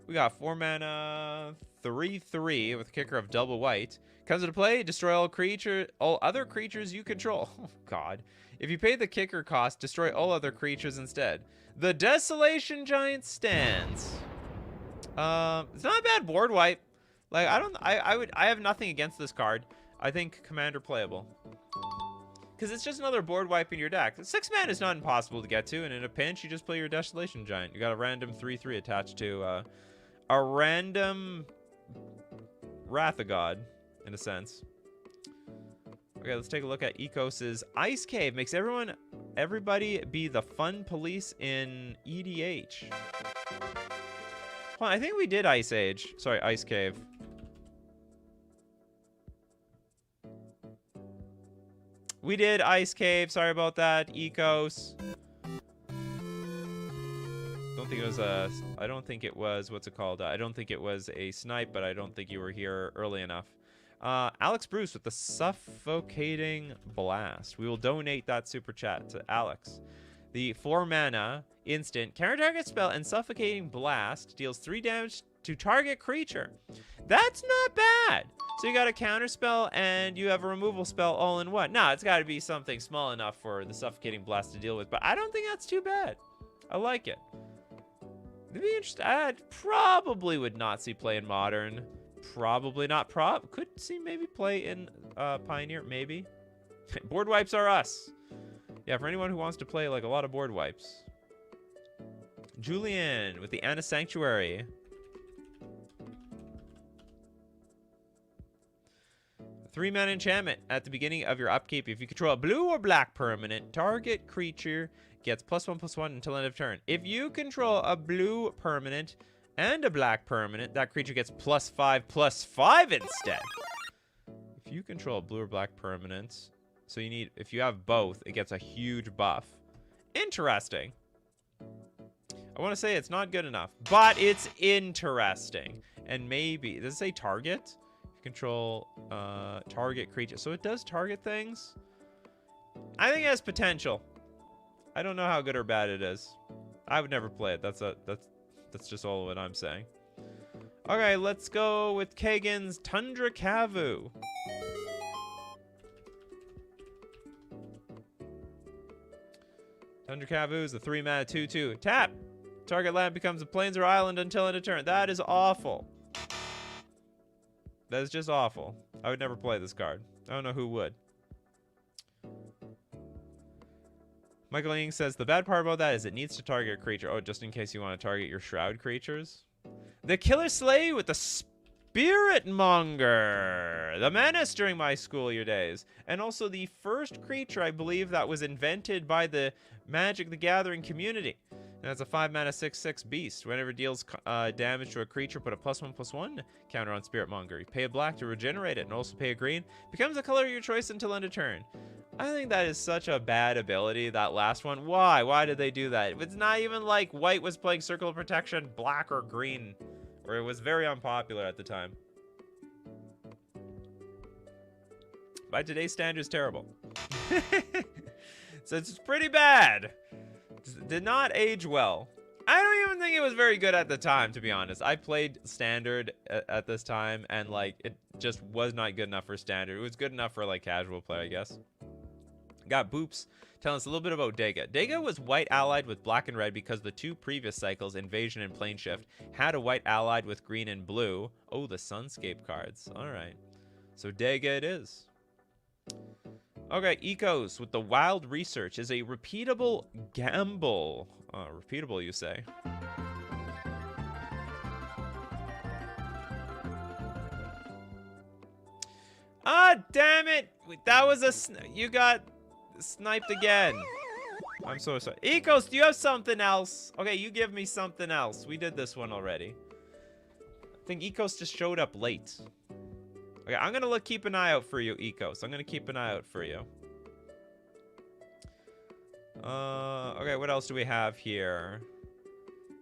We got 4 mana, 3/3 with a kicker of double white. Comes into play, destroy all other creatures you control. Oh God! If you pay the kicker cost, destroy all other creatures instead. The Desolation Giant stands. It's not a bad board wipe. Like, I have nothing against this card. I think Commander playable. Because it's just another board wipe in your deck. 6 mana is not impossible to get to, and in a pinch, you just play your Desolation Giant. You got a random 3/3 attached to a random Wrath of God, in a sense. Okay, let's take a look at Ecos's Ice Cave. Makes everybody be the fun police in EDH. Hold on, I think we did Ice Age. Sorry, Ice Cave. We did Ice Cave. Sorry about that, Ecos. I don't think it was, what's it called? I don't think it was a snipe, but I don't think you were here early enough. Alex Bruce with the Suffocating Blast. We will donate that super chat to Alex. The 4 mana instant counter target spell and Suffocating Blast deals 3 damage to target creature. That's not bad. So you got a counter spell and you have a removal spell all in one. Nah, it's got to be something small enough for the Suffocating Blast to deal with, but I don't think that's too bad. I like it. It'd be interesting. I probably would not see play in Modern. Probably not. Could see maybe play in Pioneer, maybe. Board wipes are us. Yeah, for anyone who wants to play like a lot of board wipes. Julian with the Anna Sanctuary. A 3-mana enchantment at the beginning of your upkeep. If you control a blue or black permanent, target creature gets +1/+1 until end of turn. If you control a blue permanent and a black permanent, that creature gets +5/+5 instead. If you control a blue or black permanent, so you need, if you have both, it gets a huge buff. Interesting. I want to say it's not good enough, but it's interesting. And maybe, does it say target? If you control target creature, so it does target things. I think it has potential. I don't know how good or bad it is. I would never play it. That's just all what I'm saying. Okay, let's go with Kagan's Tundra Kavu. Tundra Kavu is a 3-mana 2/2. Tap. Target land becomes a plains or island until end of turn. That is awful. That is just awful. I would never play this card. I don't know who would. Michael Ing says, the bad part about that is it needs to target a creature. Oh, just in case you want to target your Shroud creatures. The Killer Slay with the Spirit Monger. The menace during my school year days. And also the first creature, I believe, that was invented by the Magic the Gathering community. And it's a 5-mana 6/6 beast. Whenever it deals damage to a creature, put a +1/+1 counter on Spirit Monger. You pay a black to regenerate it and also pay a green. Becomes a color of your choice until end of turn. I think that is such a bad ability, that last one. Why? Why did they do that? It's not even like white was playing Circle of Protection, black or green. Or it was very unpopular at the time. By today's standards, terrible. So it's pretty bad. Did not age well. I don't even think it was very good at the time, to be honest. I played Standard at this time, and like it just was not good enough for Standard. It was good enough for like casual play, I guess. Got Boops telling us a little bit about Dega. Dega was white allied with black and red because the 2 previous cycles, Invasion and Plane Shift, had a white allied with green and blue. Oh, the Sunscape cards. All right. So Dega it is. Okay, Ecos with the Wild Research is a repeatable gamble. Repeatable, you say? Ah, damn it! That was you got sniped again. I'm so sorry. Ecos, do you have something else? Okay, you give me something else. We did this one already. I think Ecos just showed up late. Okay, I'm gonna keep an eye out for you, Ecos. I'm gonna keep an eye out for you. Okay, what else do we have here?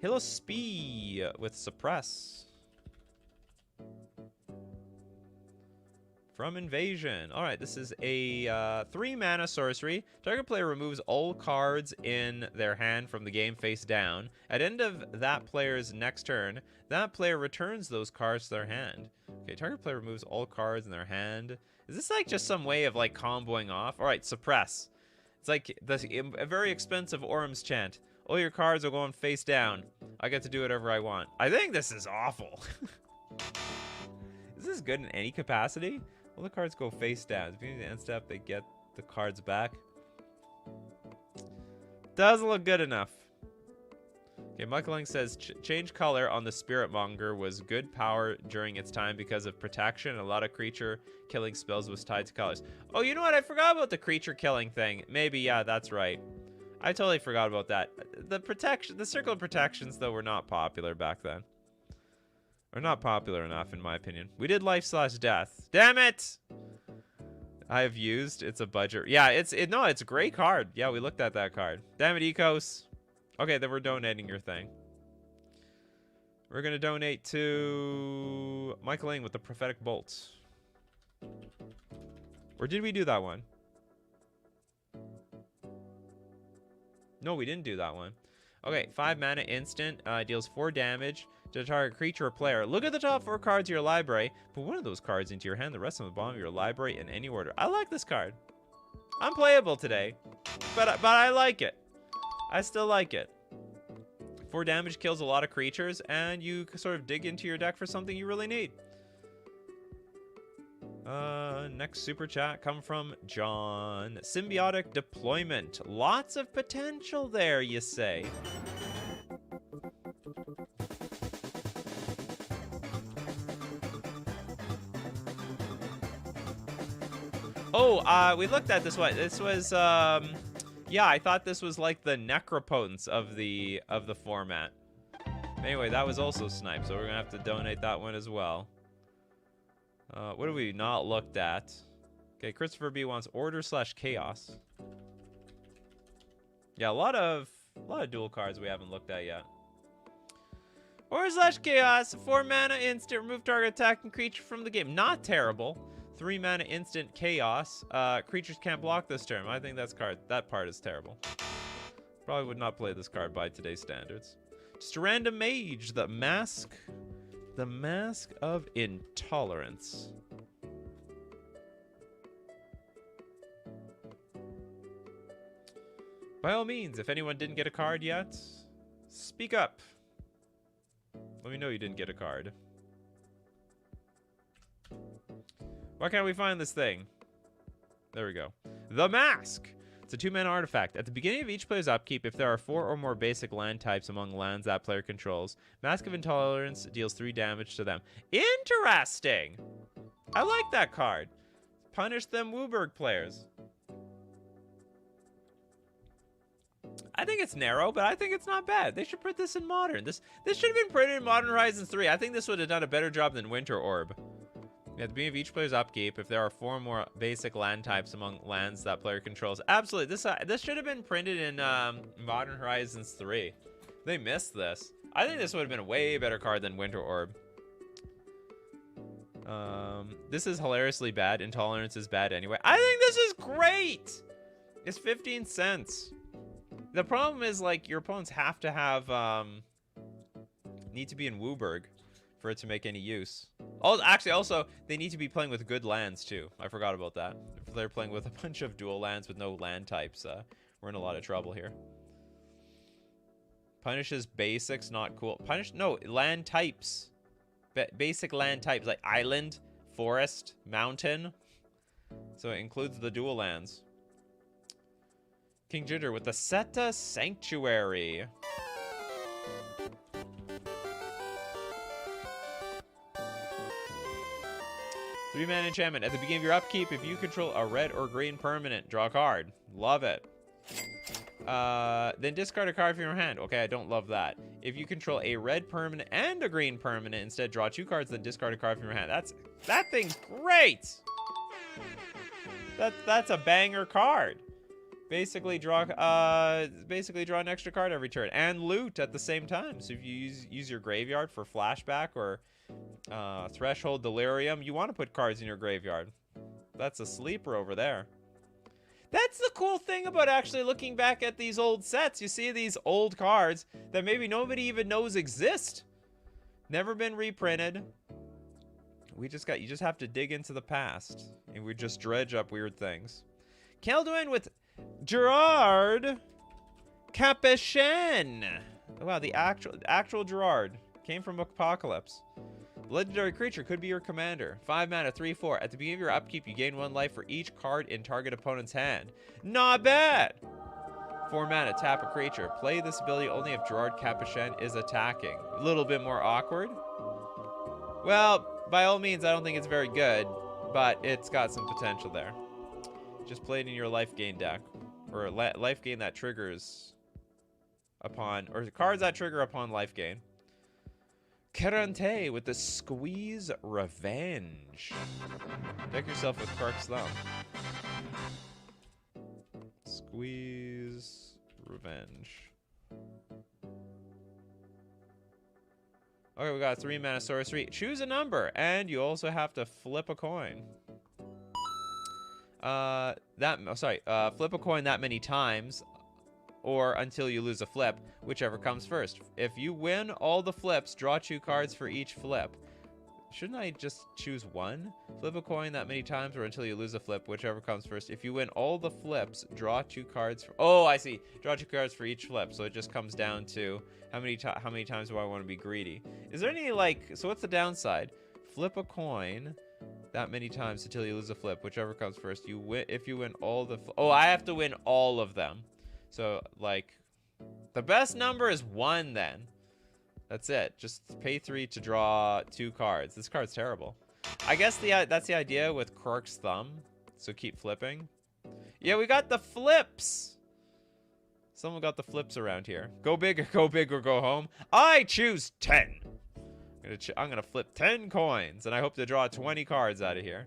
Hilospee with Suppress. From Invasion. Alright, this is a 3-mana sorcery. Target player removes all cards in their hand from the game face down. At end of that player's next turn, that player returns those cards to their hand. Okay, target player removes all cards in their hand. Is this like just some way of like comboing off? Alright, Suppress. It's like a very expensive Orms chant. All your cards are going face down. I get to do whatever I want. I think this is awful. Is this good in any capacity? All the cards go face down. If you need to end step, they get the cards back. Doesn't look good enough. Okay, Michael Ling says, change color on the Spirit Monger was good power during its time because of protection. A lot of creature killing spells was tied to colors. Oh, you know what? I forgot about the creature killing thing. Maybe, yeah, that's right. I totally forgot about that. The circle of protections, though, were not popular back then. Or not popular enough, in my opinion. We did life/death. Damn it! I have used. It's a budget. Yeah, it's a great card. Yeah, we looked at that card. Damn it, Ecos. Okay, then we're donating your thing. We're gonna donate to Michael Ling with the Prophetic Bolt. Or did we do that one? No, we didn't do that one. Okay, 5 mana instant, deals 4 damage to a target creature or player. Look at the top 4 cards of your library. Put one of those cards into your hand, the rest on the bottom of your library in any order. I like this card. Unplayable today, but I like it. I still like it. 4 damage kills a lot of creatures, and you sort of dig into your deck for something you really need. Next super chat come from John. Symbiotic deployment. Lots of potential there, you say. Oh, we looked at this one. This was, yeah, I thought this was like the Necropotence of the format. Anyway, that was also sniped, so we're gonna have to donate that one as well. What have we not looked at? Okay, Christopher B wants Order/Chaos. Yeah, a lot of dual cards we haven't looked at yet. Order/Chaos, 4 mana instant, remove target attacking creature from the game. Not terrible. 3 mana instant Chaos. Creatures can't block this turn. I think that part is terrible. Probably would not play this card by today's standards. Just a random mage, the mask of intolerance. By all means, if anyone didn't get a card yet, speak up. Let me know you didn't get a card. Why can't we find this thing? There we go. The Mask. It's a 2-mana artifact. At the beginning of each player's upkeep, if there are 4 or more basic land types among lands that player controls, Mask of Intolerance deals 3 damage to them. Interesting! I like that card. Punish them Wooburg players. I think it's narrow, but I think it's not bad. They should print this in Modern. This should have been printed in Modern Horizons 3. I think this would have done a better job than Winter Orb. At the beginning of each player's upkeep, if there are 4 or more basic land types among lands that player controls. Absolutely, this should have been printed in Modern Horizons 3. They missed this. I think this would have been a way better card than Winter Orb. This is hilariously bad. Intolerance is bad anyway. I think this is great! It's 15 cents. The problem is, like, your opponents have to have, need to be in Wooburg for it to make any use. Oh, actually, also, they need to be playing with good lands, too. I forgot about that. If they're playing with a bunch of dual lands with no land types, we're in a lot of trouble here. Punishes basics, not cool. No, land types. Basic land types, like island, forest, mountain. So it includes the dual lands. King Jitter with the Seta Sanctuary. Three-mana enchantment. At the beginning of your upkeep, if you control a red or green permanent, draw a card. Love it. Then discard a card from your hand. Okay, I don't love that. If you control a red permanent and a green permanent, instead draw 2 cards, then discard a card from your hand. That thing's great. That's a banger card. Basically draw an extra card every turn and loot at the same time. So if you use your graveyard for flashback or Threshold Delirium, you want to put cards in your graveyard. That's a sleeper over there. That's the cool thing about actually looking back at these old sets. You see these old cards that maybe nobody even knows exist. Never been reprinted. You just have to dig into the past and we just dredge up weird things. Kelduin with Gerard Capuchin. Wow, the actual Gerard came from Apocalypse. Legendary creature could be your commander. 5 mana, 3/4. At the beginning of your upkeep, you gain 1 life for each card in target opponent's hand. Not bad! 4 mana, tap a creature. Play this ability only if Gerard Capuchin is attacking. A little bit more awkward. Well, by all means, I don't think it's very good, but it's got some potential there. Just play it in your life gain deck. Or life gain that triggers upon, or cards that trigger upon life gain. Kerante with the Squeeze Revenge. Deck yourself with Kark's Thumb. Squeeze Revenge. Okay, we got 3 mana sorcery. Choose a number, and you also have to flip a coin. Flip a coin that many times, or until you lose a flip, whichever comes first. If you win all the flips, draw 2 cards for each flip. Shouldn't I just choose 1? Flip a coin that many times or until you lose a flip, whichever comes first. If you win all the flips, draw 2 cards for... Oh, I see. Draw 2 cards for each flip. So it just comes down to how many times do I want to be greedy. Is there any, like... So what's the downside? Flip a coin that many times until you lose a flip, whichever comes first. You win if you win all the... Oh, I have to win all of them. So, like, the best number is 1 then. That's it. Just pay 3 to draw 2 cards. This card's terrible. I guess that's the idea with Kark's Thumb. So keep flipping. Yeah, we got the flips. Someone got the flips around here. Go big or go home. I choose 10. I'm gonna flip 10 coins, and I hope to draw 20 cards out of here.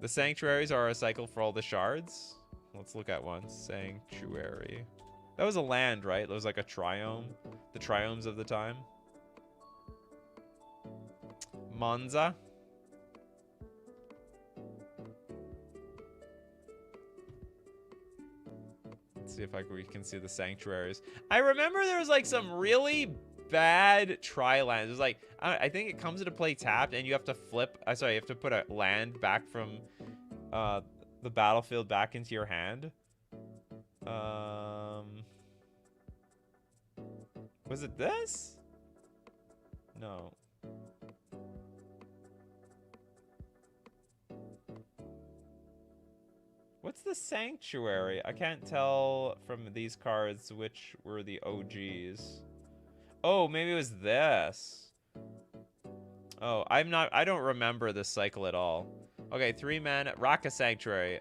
The sanctuaries are a cycle for all the shards. Let's look at one. Sanctuary. That was a land, right? That was like a triome. The triomes of the time. Monza. Let's see if we can see the sanctuaries. I remember there was like some really bad tri-lands. It was like, I think it comes into play tapped, and you have to flip. You have to put a land back from the battlefield back into your hand. Was it this? No. What's the sanctuary? I can't tell from these cards which were the OGs. Oh, maybe it was this. Oh, I don't remember this cycle at all. Okay, 3 mana, Raka Sanctuary,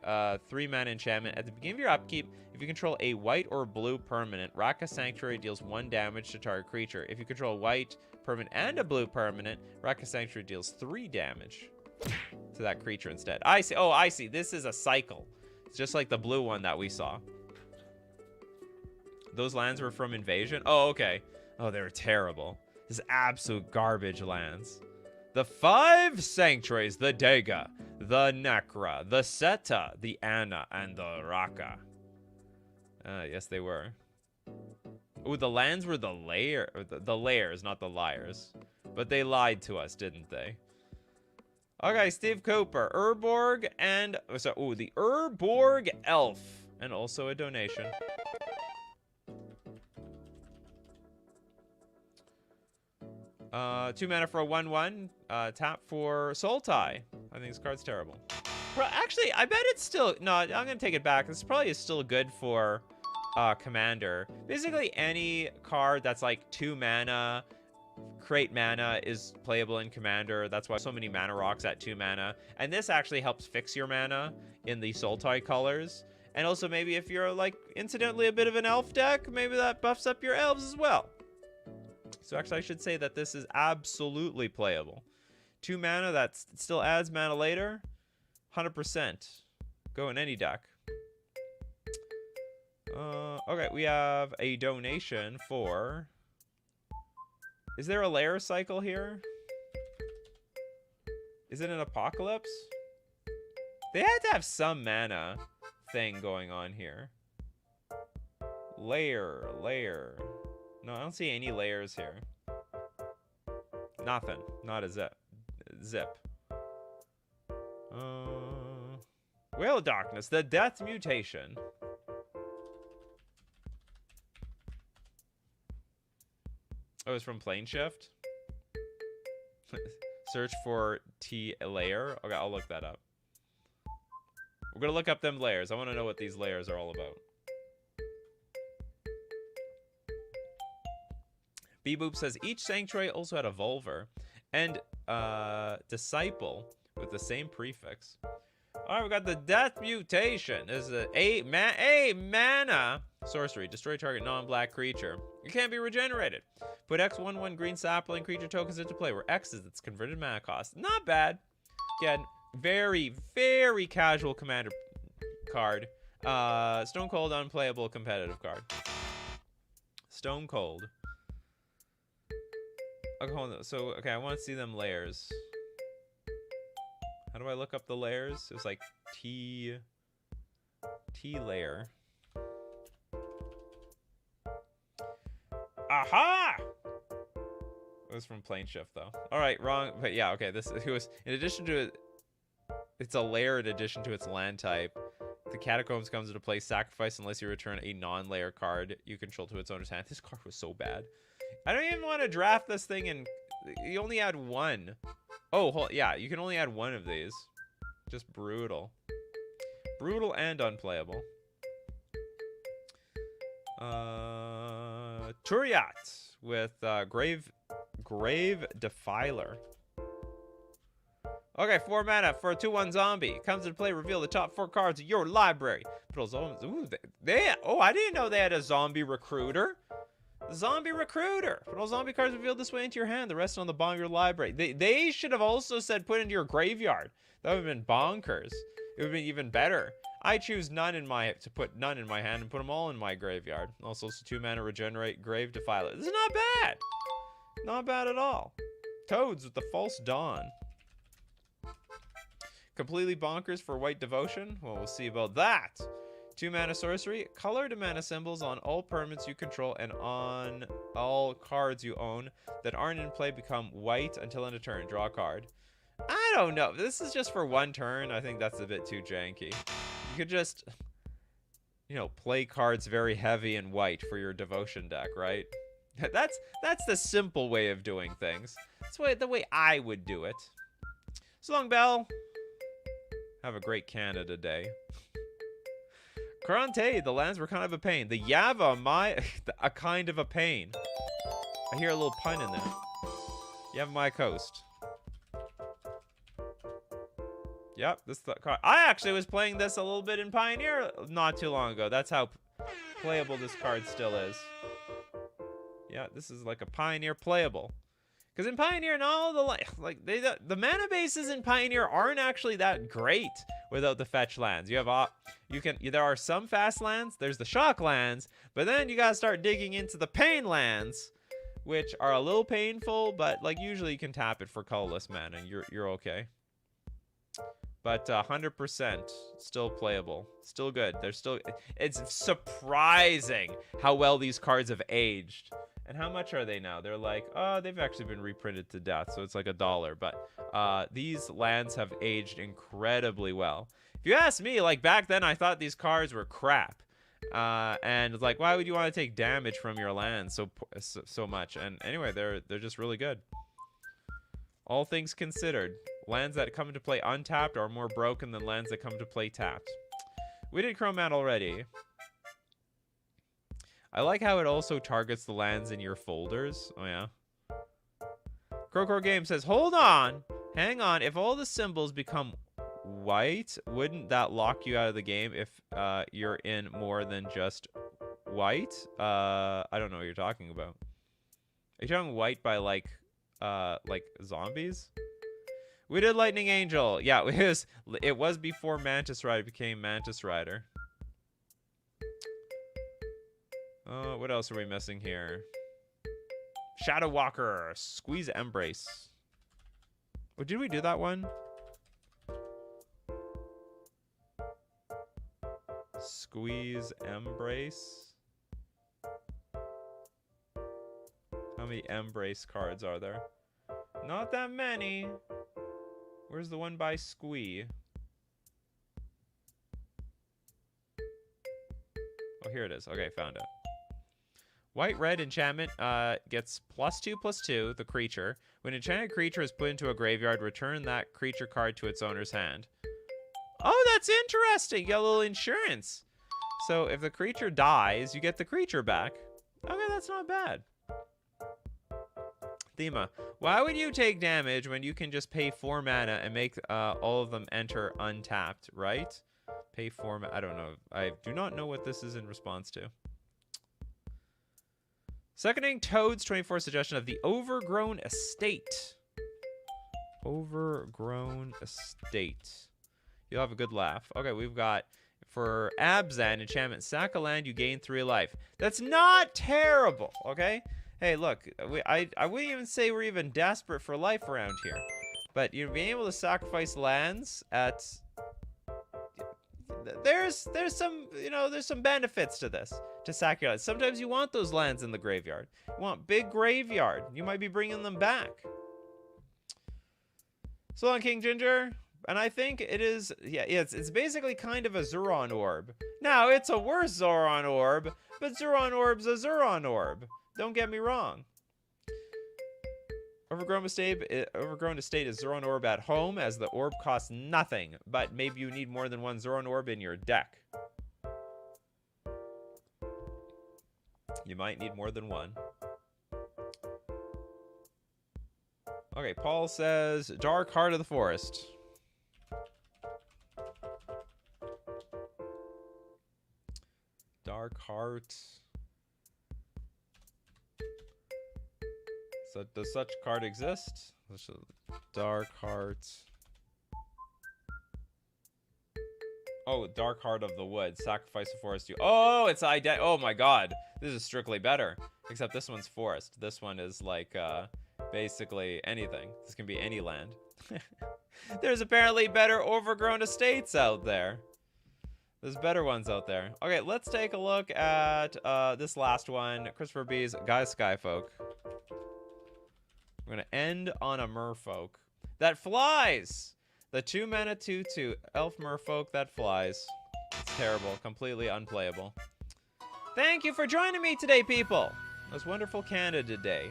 3 mana enchantment. At the beginning of your upkeep, if you control a white or blue permanent, Raka Sanctuary deals 1 damage to target creature. If you control a white permanent and a blue permanent, Raka Sanctuary deals 3 damage to that creature instead. I see. Oh, I see. This is a cycle. It's just like the blue one that we saw. Those lands were from Invasion? Oh, okay. Oh, they were terrible. This is absolute garbage lands. The 5 sanctuaries, the Dega, the Nekra, the Seta, the Anna, and the Raka. Yes, they were. Ooh, the lands were the layers, not the liars. But they lied to us, didn't they? Okay, Steve Cooper, Urborg, and... the Urborg Elf. And also a donation. Two mana for a 1/1. Tap for Sultai. I think this card's terrible. Well, actually, I bet it's still... No, I'm going to take it back. This probably is still good for Commander. Basically, any card that's like 2 mana, create mana, is playable in Commander. That's why so many mana rocks at 2 mana. And this actually helps fix your mana in the Sultai colors. And also, maybe if you're, like, incidentally a bit of an elf deck, maybe that buffs up your elves as well. So actually, I should say that this is absolutely playable. 2 mana, that still adds mana later. 100%. Go in any deck. Okay, we have a donation for... Is there a layer cycle here? Is it an Apocalypse? They had to have some mana thing going on here. Layer. No, I don't see any layers here. Nothing. Not a zip. Whale of Darkness, the Death Mutation. Oh, it's from Plane Shift? Search for T layer. Okay, I'll look that up. We're gonna look up them layers. I want to know what these layers are all about. B-Boop says each sanctuary also had a Volver and Disciple with the same prefix. All right, we got the Death Mutation. This is a mana sorcery. Destroy target non-black creature. It can't be regenerated. Put X 1/1 green sapling creature tokens into play, where X is its converted mana cost. Not bad. Again, very, very casual commander card. Stone Cold unplayable competitive card. Stone Cold. Okay, hold on. So, okay, I want to see them layers. How do I look up the layers? It was like T layer. Aha! It was from Plane Shift though. All right, wrong. But yeah, okay. This it was in addition to it's a layer in addition to its land type. The Catacombs comes into play. Sacrifice unless you return a non-layer card you control to its owner's hand. This card was so bad. I don't even want to draft this thing, and you only add one. Oh, yeah, you can only add one of these. Just brutal. Brutal and unplayable. Turiat with Grave Defiler. Okay, 4 mana for a 2/1 zombie. Comes into play, reveal the top 4 cards of your library. Put all zombies. Ooh, oh, I didn't know they had a zombie recruiter. The zombie recruiter. Put all zombie cards revealed this way into your hand. The rest on the bottom of your library. They should have also said put into your graveyard. That would have been bonkers. It would have been even better. I choose none to put none in my hand and put them all in my graveyard. Also, it's 2 mana regenerate Grave Defiler. This is not bad. Not bad at all. Toads with the False Dawn. Completely bonkers for White Devotion. Well, we'll see about that. 2 mana sorcery. Color to mana symbols on all permanents you control and on all cards you own that aren't in play become white until end of turn. Draw a card. I don't know. This is just for 1 turn. I think that's a bit too janky. You could just, you know, play cards very heavy and white for your devotion deck, right? That's the simple way of doing things. That's the way I would do it. So long, Bell. Have a great Canada Day. Karante, the lands were kind of a pain. The Yava, a kind of a pain. I hear a little pun in there. Yava, my coast. Yep, this card. I actually was playing this a little bit in Pioneer not too long ago. That's how playable this card still is. Yeah, this is like a Pioneer playable. Because in Pioneer, and all the mana bases in Pioneer aren't actually that great without the fetch lands. You have there are some fast lands, there's the shock lands, but then you gotta start digging into the pain lands, which are a little painful, but like usually you can tap it for colorless mana and you're okay. But 100% still playable, still good. It's surprising how well these cards have aged. And how much are they now? They're like, oh, they've actually been reprinted to death, so it's like $1. But these lands have aged incredibly well. If you ask me, like back then, I thought these cards were crap. And like, why would you want to take damage from your lands so much? And anyway, they're just really good. All things considered, lands that come into play untapped are more broken than lands that come into play tapped. We did Chromat already. I like how it also targets the lands in your folders. Oh, yeah. Crocor Game says, hold on. Hang on. If all the symbols become white, wouldn't that lock you out of the game if you're in more than just white? I don't know what you're talking about. Are you talking white by, like zombies? We did Lightning Angel. Yeah, it was before Mantis Rider became Mantis Rider. What else are we missing here? Shadow Walker, Squeeze Embrace. Oh, did we do that one? Squeeze Embrace. How many Embrace cards are there? Not that many. Where's the one by Squee? Oh, here it is. Okay, found it. White-red enchantment gets +2/+2, the creature. When an enchanted creature is put into a graveyard, return that creature card to its owner's hand. Oh, that's interesting. You get a little insurance. So if the creature dies, you get the creature back. Okay, that's not bad. Thema. Why would you take damage when you can just pay 4 mana and make all of them enter untapped, right? Pay 4 mana. I don't know. I do not know what this is in response to. Seconding Toad's 24 suggestion of the Overgrown Estate. Overgrown Estate. You'll have a good laugh. Okay, we've got, for Abzan enchantment, sack a land, you gain 3 life. That's not terrible, okay? Hey, look, I wouldn't even say we're even desperate for life around here. But you being able to sacrifice lands at... There's some, you know, there's some benefits to this, to sacrifice. Sometimes you want those lands in the graveyard. You want big graveyard. You might be bringing them back. So long, King Ginger. And I think it is, yeah, it's basically kind of a Zuron orb. Now, it's a worse Zuron orb, but Zuron orb's a Zuron orb. Don't get me wrong. Overgrown Estate is Zuron orb at home, as the orb costs nothing, but maybe you need more than one Zuron orb in your deck. You might need more than one. Okay, Paul says, Dark Heart of the Forest. Dark Heart. So does such card exist? Dark Heart. Oh, Dark Heart of the Wood. Sacrifice a forest. Oh, it's oh my god. This is strictly better. Except this one's forest. This one is like basically anything. This can be any land. There's apparently better Overgrown Estates out there. There's better ones out there. Okay, let's take a look at this last one. Christopher B's Guy Skyfolk. We're going to end on a merfolk that flies. The 2 mana 2/2 elf merfolk that flies. It's terrible. Completely unplayable. Thank you for joining me today, people. It was wonderful Canada Day.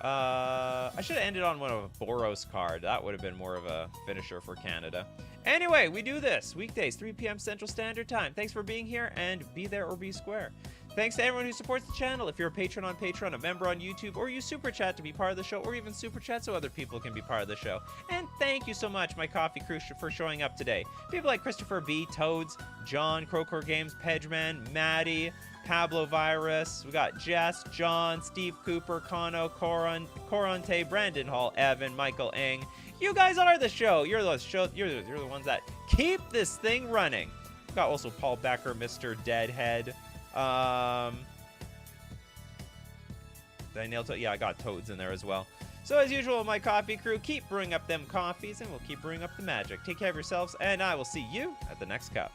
I should have ended on one of a Boros card. That would have been more of a finisher for Canada. Anyway, we do this weekdays, 3 p.m. Central Standard Time. Thanks for being here, and be there or be square. Thanks to everyone who supports the channel. If you're a patron on Patreon, a member on YouTube, or you super chat to be part of the show, or even super chat so other people can be part of the show. And thank you so much, my coffee crew, for showing up today. People like Christopher B, Toads, John, Crowcore Games, Pedgeman, Maddie, Pablo Virus. We got Jess, John, Steve Cooper, Kano, Corante, Brandon Hall, Evan, Michael Eng. You guys are the show. You're the ones that keep this thing running. We got also Paul Becker, Mr. Deadhead. Did I nail Toad? Yeah, I got Toads in there as well. So as usual, my coffee crew, keep brewing up them coffees, and we'll keep brewing up the magic. Take care of yourselves, and I will see you at the next cup.